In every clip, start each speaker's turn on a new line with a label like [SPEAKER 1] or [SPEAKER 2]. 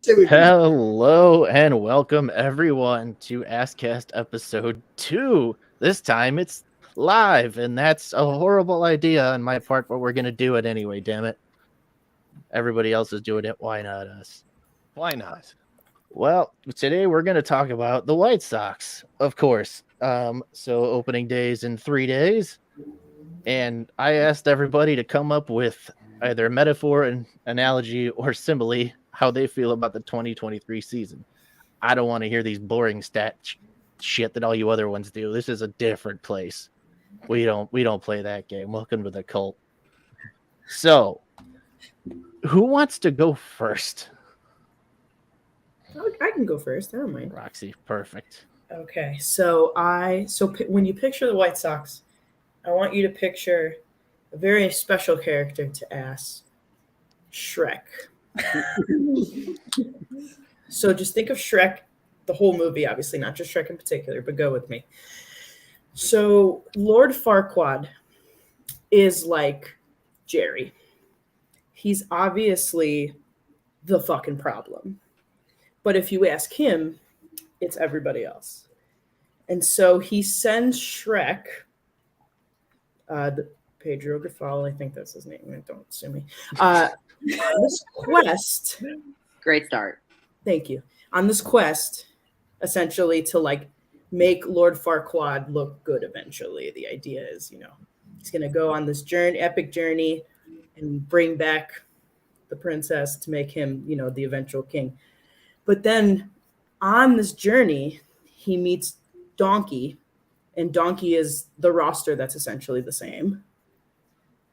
[SPEAKER 1] Hello and welcome everyone to ASScast episode 2. This time it's live, and that's a horrible idea on my part, but we're gonna do it anyway, damn it. Everybody else is doing it, why not us?
[SPEAKER 2] Why not?
[SPEAKER 1] Well, today we're gonna talk about the White Sox, of course. So opening days in 3 days, and I asked everybody to come up with either a metaphor, an analogy, or simile how they feel about the 2023 season. I don't want to hear these boring shit that all you other ones do. This is a different place. We don't play that game. Welcome to the cult. So, who wants to go first?
[SPEAKER 3] I can go first. I don't mind.
[SPEAKER 1] Roxy, perfect.
[SPEAKER 3] Okay, so when you picture the White Sox, I want you to picture a very special character to ask, Shrek. So just think of Shrek, the whole movie, obviously, not just Shrek in particular, but go with me. So Lord Farquaad is like Jerry. He's obviously the fucking problem. But if you ask him, it's everybody else. And so he sends Shrek, Pedro Grafal, I think that's his name. Don't sue me. On this quest.
[SPEAKER 4] Great start.
[SPEAKER 3] Thank you. On this quest, essentially to like make Lord Farquaad look good eventually. The idea is, he's going to go on this epic journey and bring back the princess to make him, the eventual king. But then on this journey, he meets Donkey, and Donkey is the roster that's essentially the same.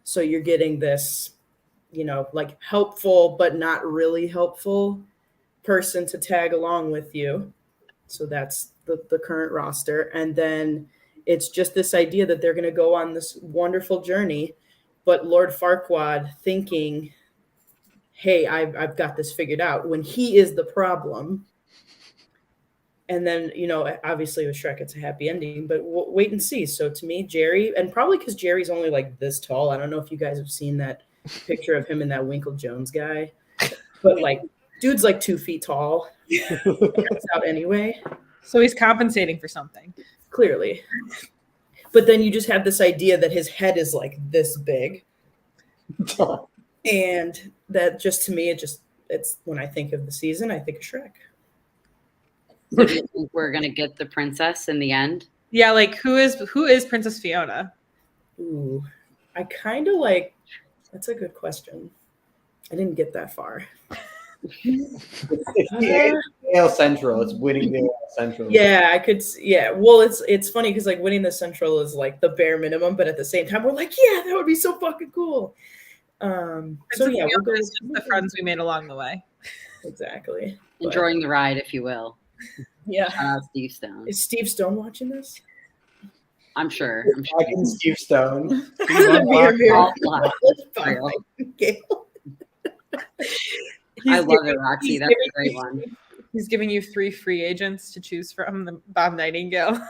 [SPEAKER 3] So you're getting this, like helpful but not really helpful person to tag along with you. So that's the current roster. And then it's just this idea that they're going to go on this wonderful journey, but Lord Farquaad thinking, hey, I've got this figured out, when he is the problem. And then, obviously with Shrek, it's a happy ending, but wait and see. So to me, Jerry, and probably because Jerry's only like this tall. I don't know if you guys have seen that picture of him and that Winkle Jones guy, but like dude's like 2 feet tall. That's out anyway.
[SPEAKER 5] So he's compensating for something.
[SPEAKER 3] Clearly. But then you just have this idea that his head is like this big. And that just, to me, it's when I think of the season, I think of Shrek.
[SPEAKER 4] So do you think we're gonna get the princess in the end?
[SPEAKER 5] Yeah, like who is Princess Fiona?
[SPEAKER 3] Ooh, I kind of like. That's a good question. I didn't get that far.
[SPEAKER 6] It's AL Central. It's winning the AL Central.
[SPEAKER 3] Yeah, I could. Yeah, well, it's funny because like winning the Central is like the bare minimum, but at the same time, we're like, yeah, that would be so fucking cool. So yeah, we'll go with
[SPEAKER 5] just the friends we made along the way.
[SPEAKER 3] Exactly.
[SPEAKER 4] Enjoying the ride, if you will.
[SPEAKER 3] Yeah.
[SPEAKER 4] Shout out Steve Stone.
[SPEAKER 3] Is Steve Stone watching this?
[SPEAKER 4] I'm sure.
[SPEAKER 6] Fucking Steve Stone.
[SPEAKER 4] I love it, Roxy. That's a great one.
[SPEAKER 5] He's giving you 3 free agents to choose from. The Bob Nightingale.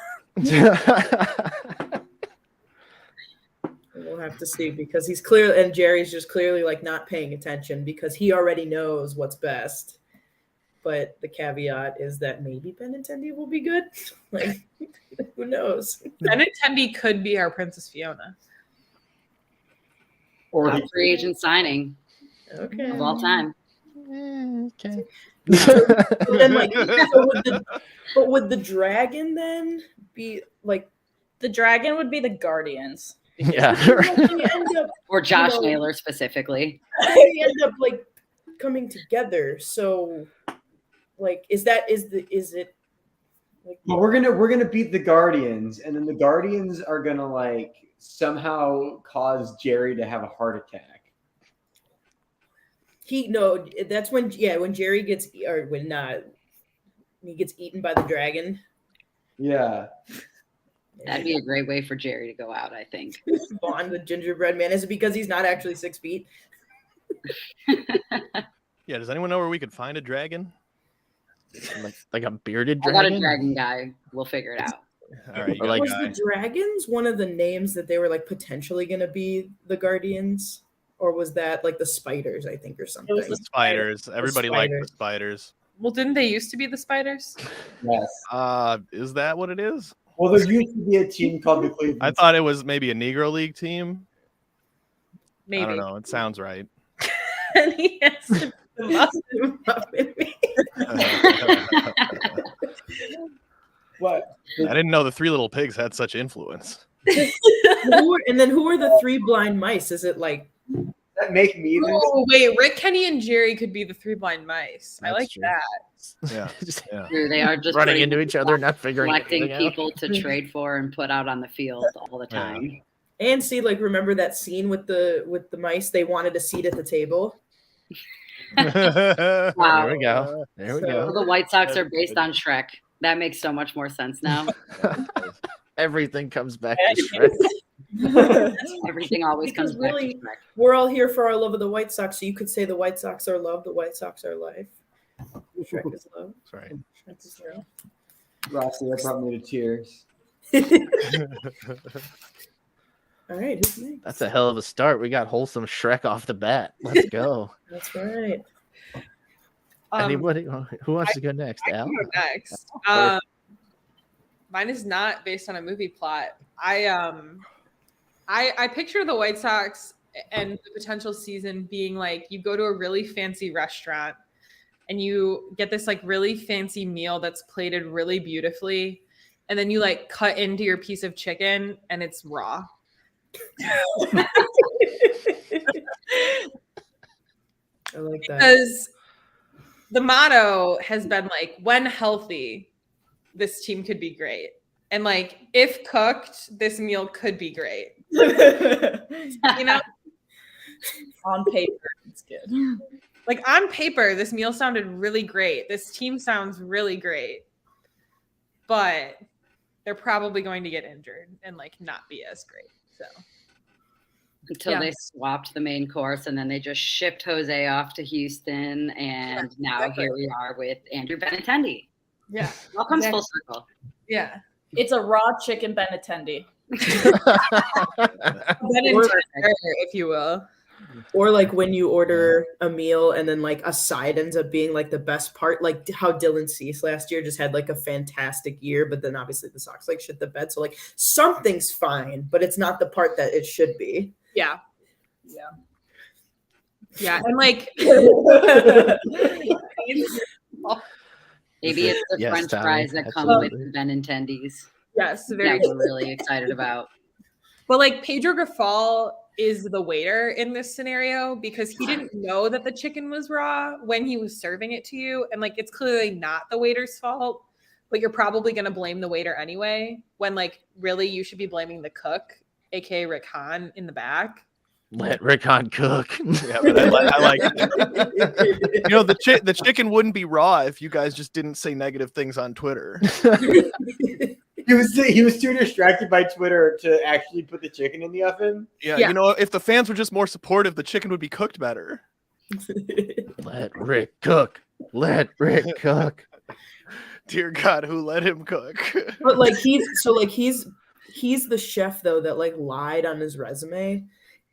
[SPEAKER 3] We'll have to see, because he's clear, and Jerry's just clearly like not paying attention because he already knows what's best. But the caveat is that maybe Benintendi will be good. Like, who knows?
[SPEAKER 5] Benintendi could be our Princess Fiona.
[SPEAKER 6] Or
[SPEAKER 4] Top free agent signing
[SPEAKER 3] Okay.
[SPEAKER 4] of all time.
[SPEAKER 1] Okay.
[SPEAKER 3] But then, like, but would the dragon then be like?
[SPEAKER 7] The dragon would be the Guardians.
[SPEAKER 1] Yeah.
[SPEAKER 3] They end up,
[SPEAKER 4] Or Josh Naylor specifically.
[SPEAKER 3] they end up like coming together. So, like, is it? Like,
[SPEAKER 6] But we're gonna beat the Guardians, and then the Guardians are gonna like somehow cause Jerry to have a heart attack.
[SPEAKER 3] That's when Jerry gets, or when he gets eaten by the dragon.
[SPEAKER 6] Yeah.
[SPEAKER 4] That'd be a great way for Jerry to go out, I think.
[SPEAKER 3] Bond, the gingerbread man. Is it because he's not actually 6 feet?
[SPEAKER 2] Yeah, does anyone know where we could find a dragon?
[SPEAKER 1] like a bearded
[SPEAKER 4] I got
[SPEAKER 1] dragon?
[SPEAKER 4] a dragon guy. We'll figure it out.
[SPEAKER 2] All right, you
[SPEAKER 3] Was
[SPEAKER 2] got a guy.
[SPEAKER 3] the dragons one of the names that they were like potentially going to be the Guardians? Or was that like the spiders, I think, or something?
[SPEAKER 7] was
[SPEAKER 2] The spiders. Everybody liked the spiders.
[SPEAKER 5] Well, didn't they used to be the Spiders?
[SPEAKER 6] Yes.
[SPEAKER 2] Is that what it is?
[SPEAKER 6] Well, there used to be a team called the Cleveland.
[SPEAKER 2] I thought it was maybe a Negro League team.
[SPEAKER 5] Maybe.
[SPEAKER 2] I don't know. It sounds right.
[SPEAKER 5] And he has to be
[SPEAKER 6] What?
[SPEAKER 2] I didn't know the Three Little Pigs had such influence.
[SPEAKER 3] And then who are the three blind mice? Is it like
[SPEAKER 6] Does that make me this?
[SPEAKER 5] Oh wait, Rick, Kenny, and Jerry could be the three blind mice. I
[SPEAKER 1] That's
[SPEAKER 5] like
[SPEAKER 1] true.
[SPEAKER 5] that.
[SPEAKER 2] Yeah.
[SPEAKER 1] Just
[SPEAKER 2] Yeah.
[SPEAKER 4] They are just
[SPEAKER 1] running
[SPEAKER 4] pretty
[SPEAKER 1] into each other, not figuring
[SPEAKER 4] collecting
[SPEAKER 1] anything out.
[SPEAKER 4] people to trade for and put out on the field all the time.
[SPEAKER 3] and see, like, remember that scene with the mice? They wanted a seat at the table.
[SPEAKER 1] There
[SPEAKER 4] Wow.
[SPEAKER 1] we go. There we
[SPEAKER 3] So-
[SPEAKER 4] Well,
[SPEAKER 1] go.
[SPEAKER 4] the White Sox are based on Shrek. That makes so much more sense now.
[SPEAKER 1] Everything comes back to Shrek.
[SPEAKER 4] Everything always
[SPEAKER 3] Because
[SPEAKER 4] comes back
[SPEAKER 3] really-
[SPEAKER 4] to Shrek.
[SPEAKER 3] We're all here for our love of the White Sox, so you could say the White Sox are love, the White Sox are life. Shrek is love.
[SPEAKER 2] That's right.
[SPEAKER 3] Shrek is love.
[SPEAKER 6] Rossi, that brought me to tears.
[SPEAKER 3] All right, who's next?
[SPEAKER 1] That's a hell of a start. We got wholesome Shrek off the bat. Let's go.
[SPEAKER 3] That's right.
[SPEAKER 1] Anybody who wants to go next?
[SPEAKER 5] I
[SPEAKER 1] Al?
[SPEAKER 5] can go next. Mine is not based on a movie plot. I picture the White Sox and the potential season being like you go to a really fancy restaurant and you get this like really fancy meal that's plated really beautifully, and then you like cut into your piece of chicken and it's raw.
[SPEAKER 3] I like that.
[SPEAKER 5] Because the motto has been like, when healthy, this team could be great. And like, if cooked, this meal could be great. You know,
[SPEAKER 7] On paper, it's good.
[SPEAKER 5] like on paper, this meal sounded really great. This team sounds really great. But they're probably going to get injured and like not be as great. So
[SPEAKER 4] Until
[SPEAKER 5] Yeah.
[SPEAKER 4] they swapped the main course and then they just shipped Jose off to Houston. And now
[SPEAKER 5] exactly.
[SPEAKER 4] here we are with Andrew Benintendi.
[SPEAKER 5] yeah.
[SPEAKER 4] All comes
[SPEAKER 5] Exactly.
[SPEAKER 4] full circle.
[SPEAKER 5] Yeah.
[SPEAKER 7] It's a raw chicken benetendi.
[SPEAKER 5] If you will.
[SPEAKER 3] Or like when you order a meal and then like a side ends up being like the best part, like how Dylan Cease last year just had like a fantastic year, but then obviously the Sox like shit the bed. So like something's fine, but it's not the part that it should be.
[SPEAKER 5] Yeah.
[SPEAKER 7] Yeah.
[SPEAKER 5] Yeah. And like
[SPEAKER 4] Maybe it's the
[SPEAKER 1] Yes,
[SPEAKER 4] French
[SPEAKER 1] Tommy,
[SPEAKER 4] fries that come
[SPEAKER 1] absolutely.
[SPEAKER 4] with Benintendis
[SPEAKER 5] yes, very
[SPEAKER 4] that we're really excited about.
[SPEAKER 5] But like Pedro Grafal is the waiter in this scenario because he didn't know that the chicken was raw when he was serving it to you. And like it's clearly not the waiter's fault, but you're probably going to blame the waiter anyway, when like really you should be blaming the cook, aka Rick Hahn, in the back.
[SPEAKER 1] Let Rickon cook.
[SPEAKER 2] Yeah, but I like it. You know, the chicken wouldn't be raw if you guys just didn't say negative things on Twitter.
[SPEAKER 6] He was too distracted by Twitter to actually put the chicken in the oven.
[SPEAKER 2] Yeah,
[SPEAKER 5] Yeah.
[SPEAKER 2] you know, if the fans were just more supportive, the chicken would be cooked better.
[SPEAKER 1] Let Rick cook. Let Rick cook.
[SPEAKER 2] Dear God, who let him cook?
[SPEAKER 3] But like he's the chef though that like lied on his resume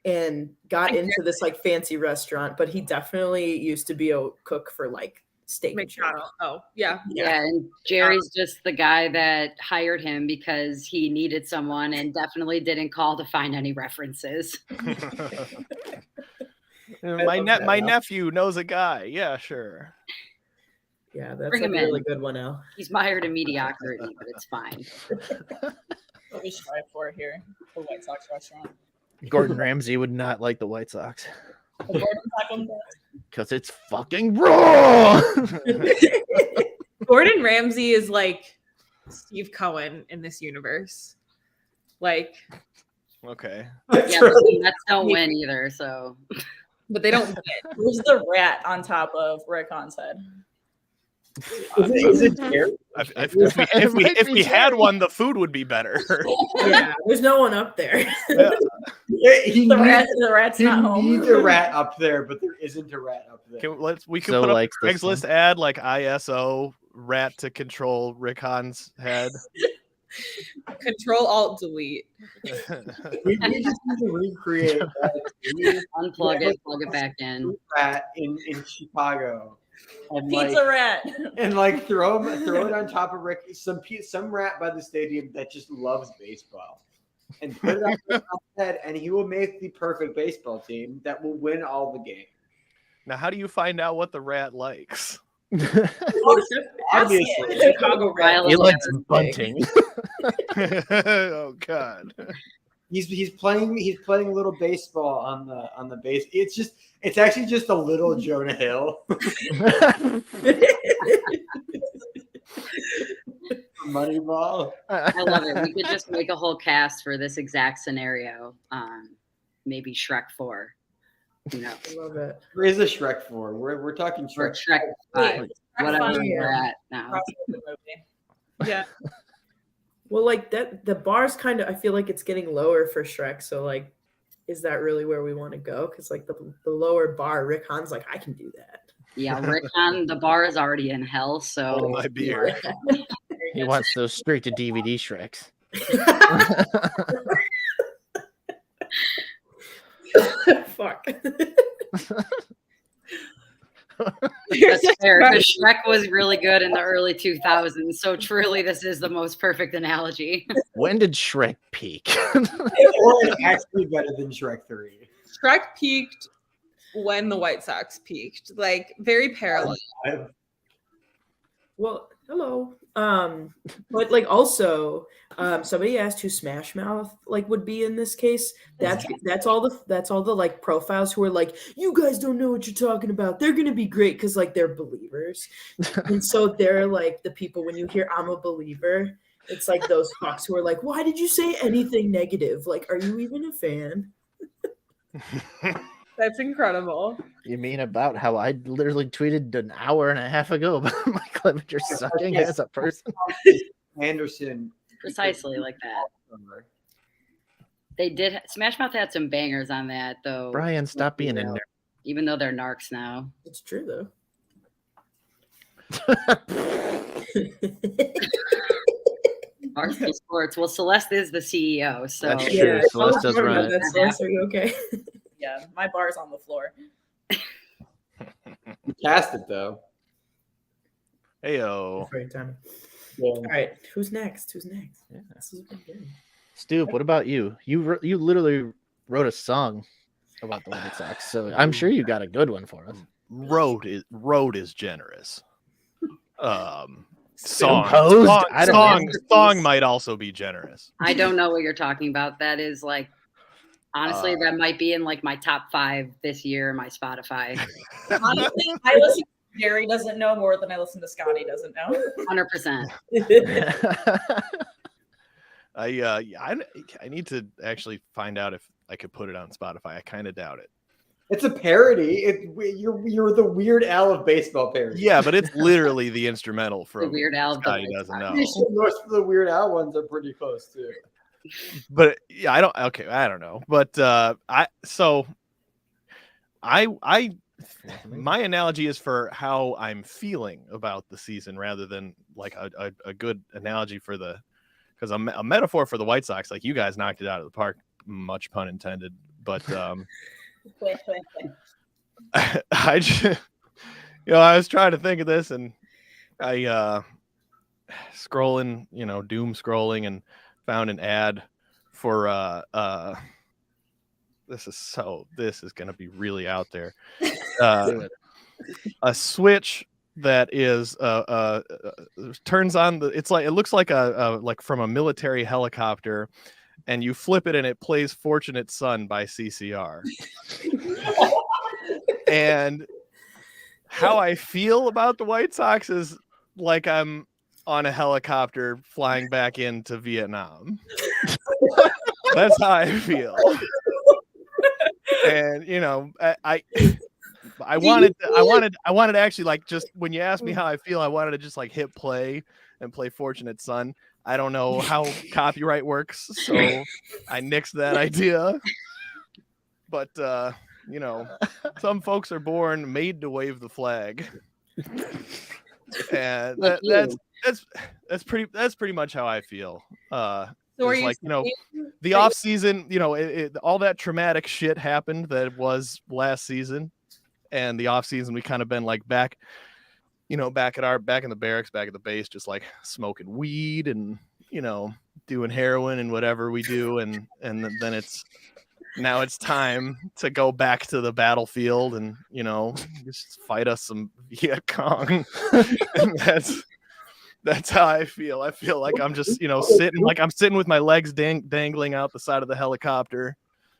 [SPEAKER 3] and got into this like fancy restaurant, but he definitely used to be a cook for like Steak and Shake.
[SPEAKER 5] McDonald. Oh, yeah.
[SPEAKER 4] Yeah, and Jerry's just the guy that hired him because he needed someone and definitely didn't call to find any references.
[SPEAKER 2] my
[SPEAKER 3] love that.
[SPEAKER 2] nephew knows a guy. Yeah, sure.
[SPEAKER 3] Yeah, that's
[SPEAKER 4] Bring
[SPEAKER 3] a
[SPEAKER 4] him in.
[SPEAKER 3] really good one, Al.
[SPEAKER 4] He's mired in mediocrity, but it's fine.
[SPEAKER 7] What we strive for here, the White Sox restaurant.
[SPEAKER 1] Gordon Ramsay would not like the White Sox
[SPEAKER 7] The Gordon Taco Bell.
[SPEAKER 1] because it's fucking raw.
[SPEAKER 5] Gordon Ramsay is like Steve Cohen in this universe. Like,
[SPEAKER 2] Okay.
[SPEAKER 4] Yeah, but the Mets don't win either, so
[SPEAKER 5] but they don't win.
[SPEAKER 7] Who's the rat on top of Rick Hahn's head?
[SPEAKER 6] Is it Jerry?
[SPEAKER 2] If we had one, the food would be better.
[SPEAKER 3] Yeah, there's no one up there.
[SPEAKER 2] Yeah.
[SPEAKER 7] The rat's
[SPEAKER 6] He
[SPEAKER 7] not home.
[SPEAKER 6] needs a rat up there, but there isn't a rat up there.
[SPEAKER 2] We can
[SPEAKER 1] So
[SPEAKER 2] put up
[SPEAKER 1] likes
[SPEAKER 2] a
[SPEAKER 1] this
[SPEAKER 2] Craigslist ad like ISO rat to control Rick Hahn's head.
[SPEAKER 5] Control Alt Delete.
[SPEAKER 6] We just need to recreate that.
[SPEAKER 4] Unplug it, plug it back in.
[SPEAKER 6] Rat in Chicago. And
[SPEAKER 7] Pizza rat.
[SPEAKER 6] and throw it on top of Rick, some rat by the stadium that just loves baseball, and put it on his head, and he will make the perfect baseball team that will win all the games.
[SPEAKER 2] Now, how do you find out what the rat likes?
[SPEAKER 6] Obviously,
[SPEAKER 3] Chicago Red.
[SPEAKER 1] He likes bunting.
[SPEAKER 2] Oh God.
[SPEAKER 6] he's playing a little baseball on the base. It's actually just a little Jonah Hill. Moneyball.
[SPEAKER 4] I love it. We could just make a whole cast for this exact scenario. Maybe Shrek 4. You know,
[SPEAKER 3] I love it.
[SPEAKER 6] There is a Shrek 4. We're talking
[SPEAKER 4] or
[SPEAKER 6] Shrek.
[SPEAKER 4] Shrek 5.
[SPEAKER 7] Shrek
[SPEAKER 4] Whatever
[SPEAKER 7] 5,
[SPEAKER 4] we're at now.
[SPEAKER 7] Crossover movie.
[SPEAKER 5] Yeah.
[SPEAKER 3] Well, like that, the bar's kind of. I feel like it's getting lower for Shrek. So, like, is that really where we want to go? Because, like, the lower bar, Rick Hahn's like, I can do that.
[SPEAKER 4] Yeah, Rick on the bar is already in hell. So
[SPEAKER 2] Oh, my beer.
[SPEAKER 1] He wants those straight to DVD Shreks.
[SPEAKER 3] Fuck.
[SPEAKER 4] that's fair. Because Shrek was really good in the early 2000s. So truly, this is the most perfect analogy.
[SPEAKER 1] When did Shrek peak?
[SPEAKER 6] Or it's actually better than Shrek 3.
[SPEAKER 5] Shrek peaked when the White Sox peaked. Like, very parallel.
[SPEAKER 3] Well, hello. But like also, somebody asked who Smash Mouth like would be in this case. That's all the like profiles who are like, you guys don't know what you're talking about. They're gonna be great because like they're believers, and so they're like the people when you hear I'm a believer, it's like those fucks who are like, why did you say anything negative? Like, are you even a fan?
[SPEAKER 5] That's incredible.
[SPEAKER 1] You mean about how I literally tweeted an hour and a half ago about my Clevenger sucking as a person?
[SPEAKER 6] Anderson.
[SPEAKER 4] Precisely like that. They did. Smash Mouth had some bangers on that, though.
[SPEAKER 1] Brian, stop being a nerd.
[SPEAKER 4] Even though they're narcs now.
[SPEAKER 3] It's true though.
[SPEAKER 4] Varsity Sports. Well, Celeste is the CEO, so
[SPEAKER 1] That's true.
[SPEAKER 3] Yeah,
[SPEAKER 1] Celeste does run it.
[SPEAKER 3] That's Celeste. Are you okay?
[SPEAKER 7] Yeah, my bar's on the floor.
[SPEAKER 6] You cast it though.
[SPEAKER 2] Heyo.
[SPEAKER 3] Great time.
[SPEAKER 6] Yeah.
[SPEAKER 3] All right, who's next?
[SPEAKER 1] Yeah.
[SPEAKER 3] This is a good game.
[SPEAKER 1] Stoop, what about you? You literally wrote a song about the White Sox, so I'm sure you got a good one for us.
[SPEAKER 2] Road is generous.
[SPEAKER 1] Composed? I don't know.
[SPEAKER 2] Song might also be generous.
[SPEAKER 4] I don't know what you're talking about. That is like, honestly, that might be in like my top 5 this year, my Spotify.
[SPEAKER 7] Honestly, I listen. Jerry doesn't know more than I listen to Scotty doesn't know.
[SPEAKER 4] 100%.
[SPEAKER 2] I need to actually find out if I could put it on Spotify. I kind of doubt it.
[SPEAKER 6] It's a parody. You're the Weird Al of baseball parody.
[SPEAKER 2] Yeah, but it's literally the instrumental from
[SPEAKER 4] The Weird Al.
[SPEAKER 2] Scotty doesn't know.
[SPEAKER 6] Most of the Weird Al ones are pretty close too.
[SPEAKER 2] But yeah, I don't know. But my analogy is for how I'm feeling about the season rather than like a good analogy for because a metaphor for the White Sox, like you guys knocked it out of the park, much pun intended. But I just, I was trying to think of this and I scrolling, doom scrolling and found an ad for this is going to be really out there. A switch that is turns on it looks like like from a military helicopter, and you flip it and it plays Fortunate Son by CCR. And how I feel about the White Sox is like I'm on a helicopter flying back into Vietnam. That's how I feel. And I wanted to actually, like, just when you asked me how I feel, I wanted to just like hit play and play Fortunate Son. I don't know how copyright works, so I nixed that idea. But some folks are born made to wave the flag, and that's pretty much how I feel.
[SPEAKER 5] So So are
[SPEAKER 2] It's
[SPEAKER 5] you
[SPEAKER 2] like, you know,
[SPEAKER 5] saying
[SPEAKER 2] the
[SPEAKER 5] that-
[SPEAKER 2] off season, you know, all that traumatic shit happened that was last season, and the off season we kind of been like back, you know, back in the barracks, back at the base, just like smoking weed and, you know, doing heroin and whatever we do, and then now it's time to go back to the battlefield and, you know, just fight us some Viet Cong. And that's how I feel. I feel like I'm just, you know, sitting with my legs dangling out the side of the helicopter,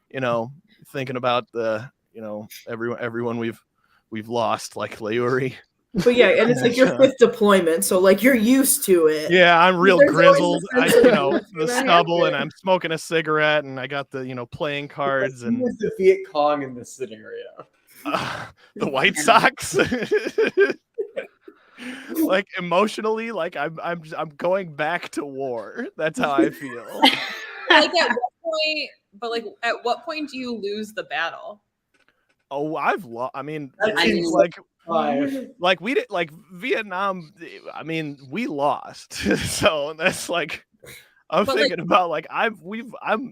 [SPEAKER 2] you know, thinking about the, you know, everyone we've lost, like Leuri.
[SPEAKER 3] But yeah, and it's like your fifth deployment, so like you're used to it.
[SPEAKER 2] Yeah, I'm real
[SPEAKER 3] There's always a
[SPEAKER 2] grizzled.
[SPEAKER 3] sense of
[SPEAKER 2] You know,
[SPEAKER 3] what's
[SPEAKER 2] the
[SPEAKER 3] gonna
[SPEAKER 2] stubble,
[SPEAKER 3] happen.
[SPEAKER 2] and I'm smoking a cigarette, and I got the, you know, playing cards,
[SPEAKER 6] Who
[SPEAKER 2] and
[SPEAKER 6] was the Viet Cong in this scenario?
[SPEAKER 2] the White Sox. Like emotionally, like I'm going back to war. That's how I feel.
[SPEAKER 5] like at what point? But like, at what point do you lose the battle?
[SPEAKER 2] Oh, I've lost. I mean,
[SPEAKER 6] That
[SPEAKER 2] it's
[SPEAKER 6] seems
[SPEAKER 2] like we did, like Vietnam. I mean, we lost. So that's like, I'm
[SPEAKER 5] But,
[SPEAKER 2] thinking about like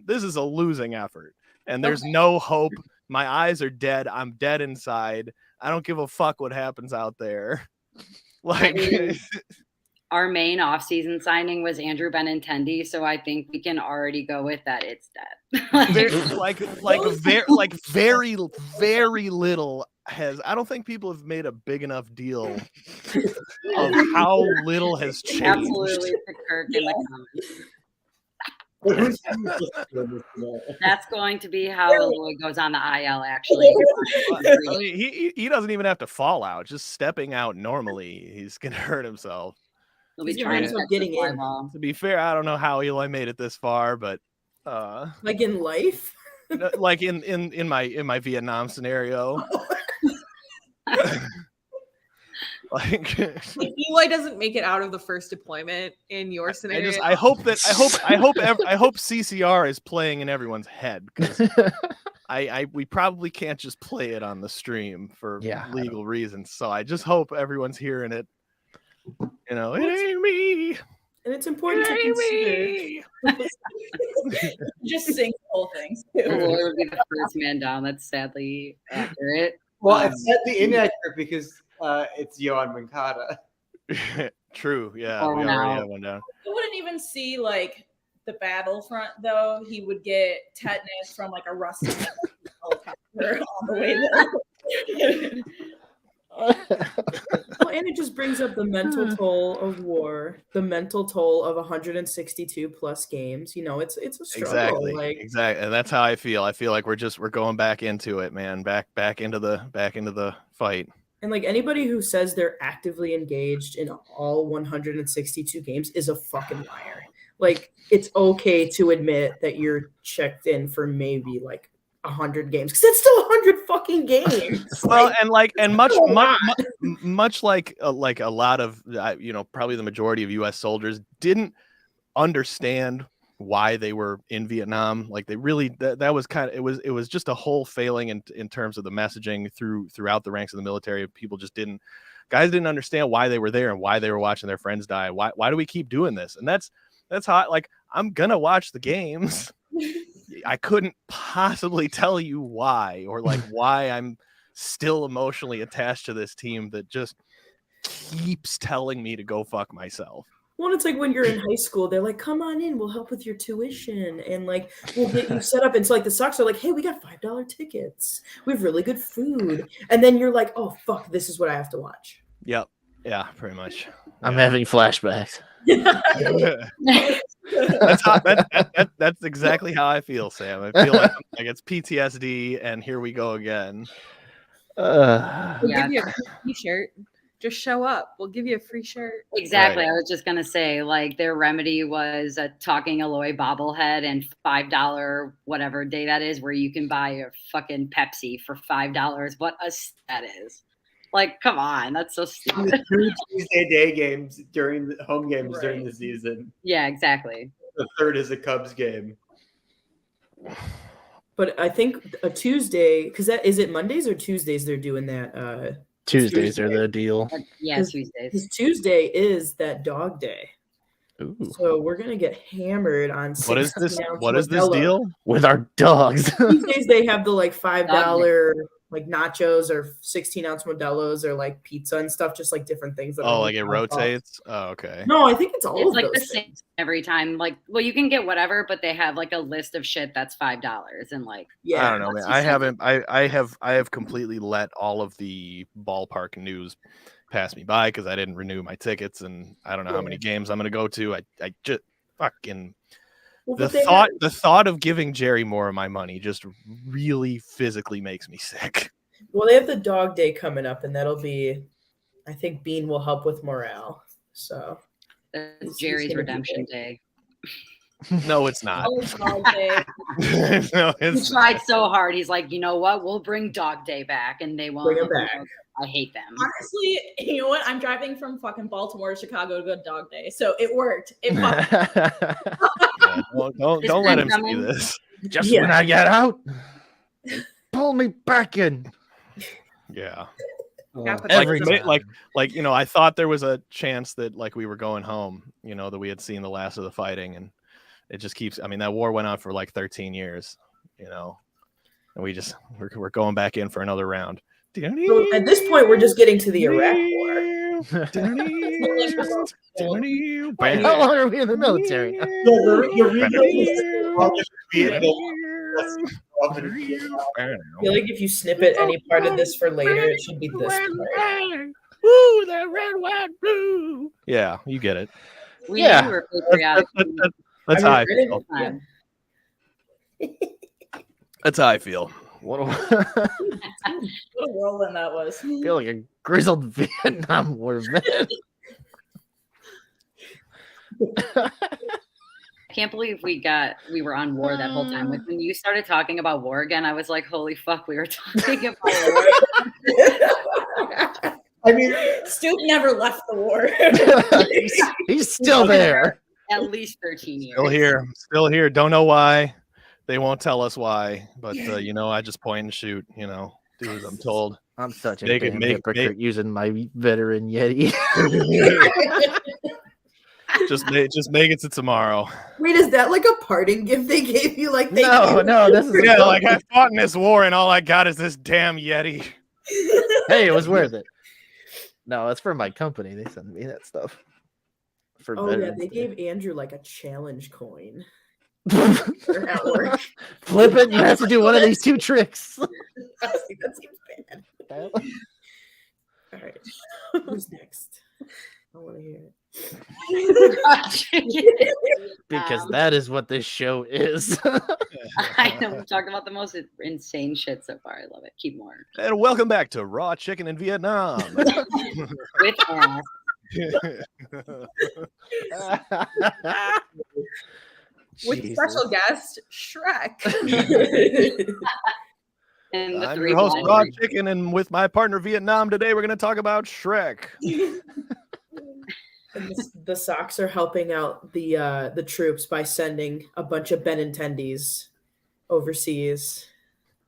[SPEAKER 2] this is a losing effort, and there's no hope. My eyes are dead. I'm dead inside. I don't give a fuck what happens out there. Like,
[SPEAKER 4] Our main off-season signing was Andrew Benintendi, so I think we can already go with that. It's dead.
[SPEAKER 2] very little has. I don't think people have made a big enough deal of how little has changed.
[SPEAKER 4] Absolutely, to Kirk in the comments. That's going to be how Eloy goes on the IL. Actually,
[SPEAKER 2] I mean, he doesn't even have to fall out. Just stepping out normally, he's gonna hurt himself.
[SPEAKER 4] he'll be
[SPEAKER 3] He's gonna
[SPEAKER 4] trying
[SPEAKER 3] end
[SPEAKER 4] to
[SPEAKER 3] up
[SPEAKER 4] catch the
[SPEAKER 3] getting
[SPEAKER 4] fly
[SPEAKER 3] in.
[SPEAKER 4] ball.
[SPEAKER 2] To be fair, I don't know how Eloy made it this far, but
[SPEAKER 3] Like in life.
[SPEAKER 2] like in my Vietnam scenario. Like,
[SPEAKER 5] If Eloy doesn't make it out of the first deployment in your scenario,
[SPEAKER 2] I hope CCR is playing in everyone's head, because we probably can't just play it on the stream for legal reasons. So I just hope everyone's hearing it. You know, it ain't me.
[SPEAKER 3] And it's important to consider.
[SPEAKER 7] Just sing the whole thing.
[SPEAKER 4] Eloy would be the first man down. That's sadly accurate.
[SPEAKER 6] Well, it's sadly inaccurate because it's Yohan Moncada.
[SPEAKER 2] True. Yeah,
[SPEAKER 4] Oh,
[SPEAKER 2] we
[SPEAKER 4] no.
[SPEAKER 2] already have one down.
[SPEAKER 7] You wouldn't even see like the battlefront though. He would get tetanus from like a rusty helicopter on the way there.
[SPEAKER 3] Well, and it just brings up the mental toll of war, the mental toll of 162 plus games. You know, it's a struggle.
[SPEAKER 2] Exactly, and that's how I feel. I feel like we're going back into it, man. Back into the fight.
[SPEAKER 3] And like anybody who says they're actively engaged in all 162 games is a fucking liar. Like, it's okay to admit that you're checked in for maybe like 100 games, because it's still 100 fucking games.
[SPEAKER 2] Well, and much like a lot of probably the majority of U.S. soldiers didn't understand why they were in Vietnam. Like, they really that was kind of it was just a whole failing in terms of the messaging throughout the ranks of the military. People just guys didn't understand why they were there and why they were watching their friends die. Why do we keep doing this? And that's how I'm gonna watch the games. I couldn't possibly tell you why, or like why I'm still emotionally attached to this team that just keeps telling me to go fuck myself.
[SPEAKER 3] Well, it's like when you're in high school, they're like, come on in, we'll help with your tuition, and like we'll get you set up. And so like the Sox are like, hey, we got $5 tickets, we have really good food, and then you're like, oh fuck, this is what I have to watch.
[SPEAKER 2] Yep. Yeah, pretty much.
[SPEAKER 1] I'm having flashbacks.
[SPEAKER 2] That's exactly how I feel, Sam. I feel like it's PTSD, and here we go again.
[SPEAKER 5] we'll give you a free t-shirt. Just show up. We'll give you a free shirt.
[SPEAKER 4] Exactly.
[SPEAKER 2] Right.
[SPEAKER 4] I was just gonna say, like, their remedy was a talking Eloy bobblehead and $5 whatever day that is, where you can buy a fucking Pepsi for $5. What that is. Like, come on, that's so stupid.
[SPEAKER 6] 2 Tuesday day games during the home games during the season.
[SPEAKER 4] Yeah, exactly.
[SPEAKER 6] The third is a Cubs game.
[SPEAKER 3] But I think a Tuesday, because is it Mondays or Tuesdays they're doing that?
[SPEAKER 1] Tuesdays are the deal.
[SPEAKER 4] Yeah, Tuesdays.
[SPEAKER 3] Because Tuesday is that dog day.
[SPEAKER 1] Ooh.
[SPEAKER 3] So we're gonna get hammered on.
[SPEAKER 2] What is this?
[SPEAKER 3] 16-ounce
[SPEAKER 2] What is this
[SPEAKER 3] Modelo.
[SPEAKER 2] deal?
[SPEAKER 1] With our dogs.
[SPEAKER 3] These days they have the like
[SPEAKER 4] Dog
[SPEAKER 3] $5 like nachos or 16-ounce Modelos or like pizza and stuff, just like different things. That
[SPEAKER 2] Oh,
[SPEAKER 3] are
[SPEAKER 2] like it
[SPEAKER 3] $5.
[SPEAKER 2] rotates. Oh, okay.
[SPEAKER 3] No, I think it's all
[SPEAKER 4] It's
[SPEAKER 3] of
[SPEAKER 4] like the
[SPEAKER 3] those
[SPEAKER 4] same
[SPEAKER 3] things.
[SPEAKER 4] every time. Like, well, you can get whatever, but they have like a list of shit that's $5, and like,
[SPEAKER 3] Yeah,
[SPEAKER 2] I don't know, man. I have completely let all of the ballpark news pass me by because I didn't renew my tickets, and I don't know how many games I'm gonna go to. I just fucking
[SPEAKER 3] Well,
[SPEAKER 2] the
[SPEAKER 3] but they
[SPEAKER 2] thought of giving Jerry more of my money just really physically makes me sick.
[SPEAKER 3] Well, they have the dog day coming up, and that'll be, I think Bean will help with morale. So
[SPEAKER 4] that's
[SPEAKER 3] He's
[SPEAKER 4] Jerry's
[SPEAKER 3] gonna be
[SPEAKER 4] redemption
[SPEAKER 3] big.
[SPEAKER 4] day.
[SPEAKER 2] No, it's not.
[SPEAKER 7] Oh, dog day.
[SPEAKER 2] No,
[SPEAKER 4] He
[SPEAKER 2] it's
[SPEAKER 4] tried so hard. He's like, you know what? We'll bring Dog Day back, and they won't.
[SPEAKER 3] Bring him back.
[SPEAKER 4] I hate them.
[SPEAKER 7] Honestly, you know what? I'm driving from fucking Baltimore to Chicago to go to dog day, so it worked. It fucking
[SPEAKER 2] yeah, don't let him see this.
[SPEAKER 1] Just
[SPEAKER 3] Yeah.
[SPEAKER 1] when I get out, pull me back in.
[SPEAKER 2] Yeah.
[SPEAKER 5] Happens
[SPEAKER 1] Every
[SPEAKER 5] all the
[SPEAKER 1] time.
[SPEAKER 2] Like I thought there was a chance that like we were going home, that we had seen the last of the fighting, and it just keeps. I mean, that war went on for like 13 years, and we're going back in for another round.
[SPEAKER 3] So at this point, we're just getting to the Iraq War.
[SPEAKER 1] How long are we in the military?
[SPEAKER 3] I feel like if you snippet any part of this for later, it should be this part.
[SPEAKER 2] Woo, that red, white, blue. Yeah, you get it.
[SPEAKER 4] We
[SPEAKER 1] Yeah.
[SPEAKER 4] were patriotic.
[SPEAKER 2] That's how I feel.
[SPEAKER 4] time.
[SPEAKER 2] That's how I feel.
[SPEAKER 1] What a,
[SPEAKER 7] what a whirlwind that was.
[SPEAKER 1] feel like a grizzled Vietnam War vet.
[SPEAKER 4] I can't believe we were on war that whole time. Like, when you started talking about war again, I was like, holy fuck, we were talking about war.
[SPEAKER 3] I mean,
[SPEAKER 7] Stoop never left the war.
[SPEAKER 1] he's still there.
[SPEAKER 4] At least 13 years.
[SPEAKER 2] Still here. Don't know why. They won't tell us why, but I just point and shoot. Do as I'm told.
[SPEAKER 1] I'm such a
[SPEAKER 2] Make it-
[SPEAKER 1] damn
[SPEAKER 2] make-
[SPEAKER 1] hypocrite using my veteran Yeti.
[SPEAKER 2] Just make it to tomorrow.
[SPEAKER 3] wait, is that like a parting gift they gave you? Like they
[SPEAKER 1] No, this is a
[SPEAKER 2] Yeah,
[SPEAKER 1] good
[SPEAKER 2] like
[SPEAKER 1] one.
[SPEAKER 2] I fought in this war, and all I got is this damn Yeti.
[SPEAKER 1] Hey, it was worth it. No, it's for my company. They send me that stuff. For
[SPEAKER 3] Oh yeah,
[SPEAKER 1] Veterans
[SPEAKER 3] they
[SPEAKER 1] Day.
[SPEAKER 3] gave Andrew like a challenge coin
[SPEAKER 1] Flip
[SPEAKER 3] at work.
[SPEAKER 1] it. You have to do one of these two tricks.
[SPEAKER 3] I was like, that seems bad. All right, who's next? I want to hear it.
[SPEAKER 1] Because that is what this show is.
[SPEAKER 4] I know we've talked about the most insane shit so far. I love it. Keep more.
[SPEAKER 2] And welcome back to Raw Chicken in Vietnam.
[SPEAKER 4] With ass.
[SPEAKER 5] With
[SPEAKER 1] Jesus.
[SPEAKER 5] special guest Shrek.
[SPEAKER 4] And the
[SPEAKER 2] I'm
[SPEAKER 4] three
[SPEAKER 2] your host,
[SPEAKER 4] blind
[SPEAKER 2] Raw
[SPEAKER 4] men.
[SPEAKER 2] Chicken, and with my partner Vietnam today, we're going to talk about Shrek.
[SPEAKER 3] And the Sox are helping out the troops by sending a bunch of Benintendies overseas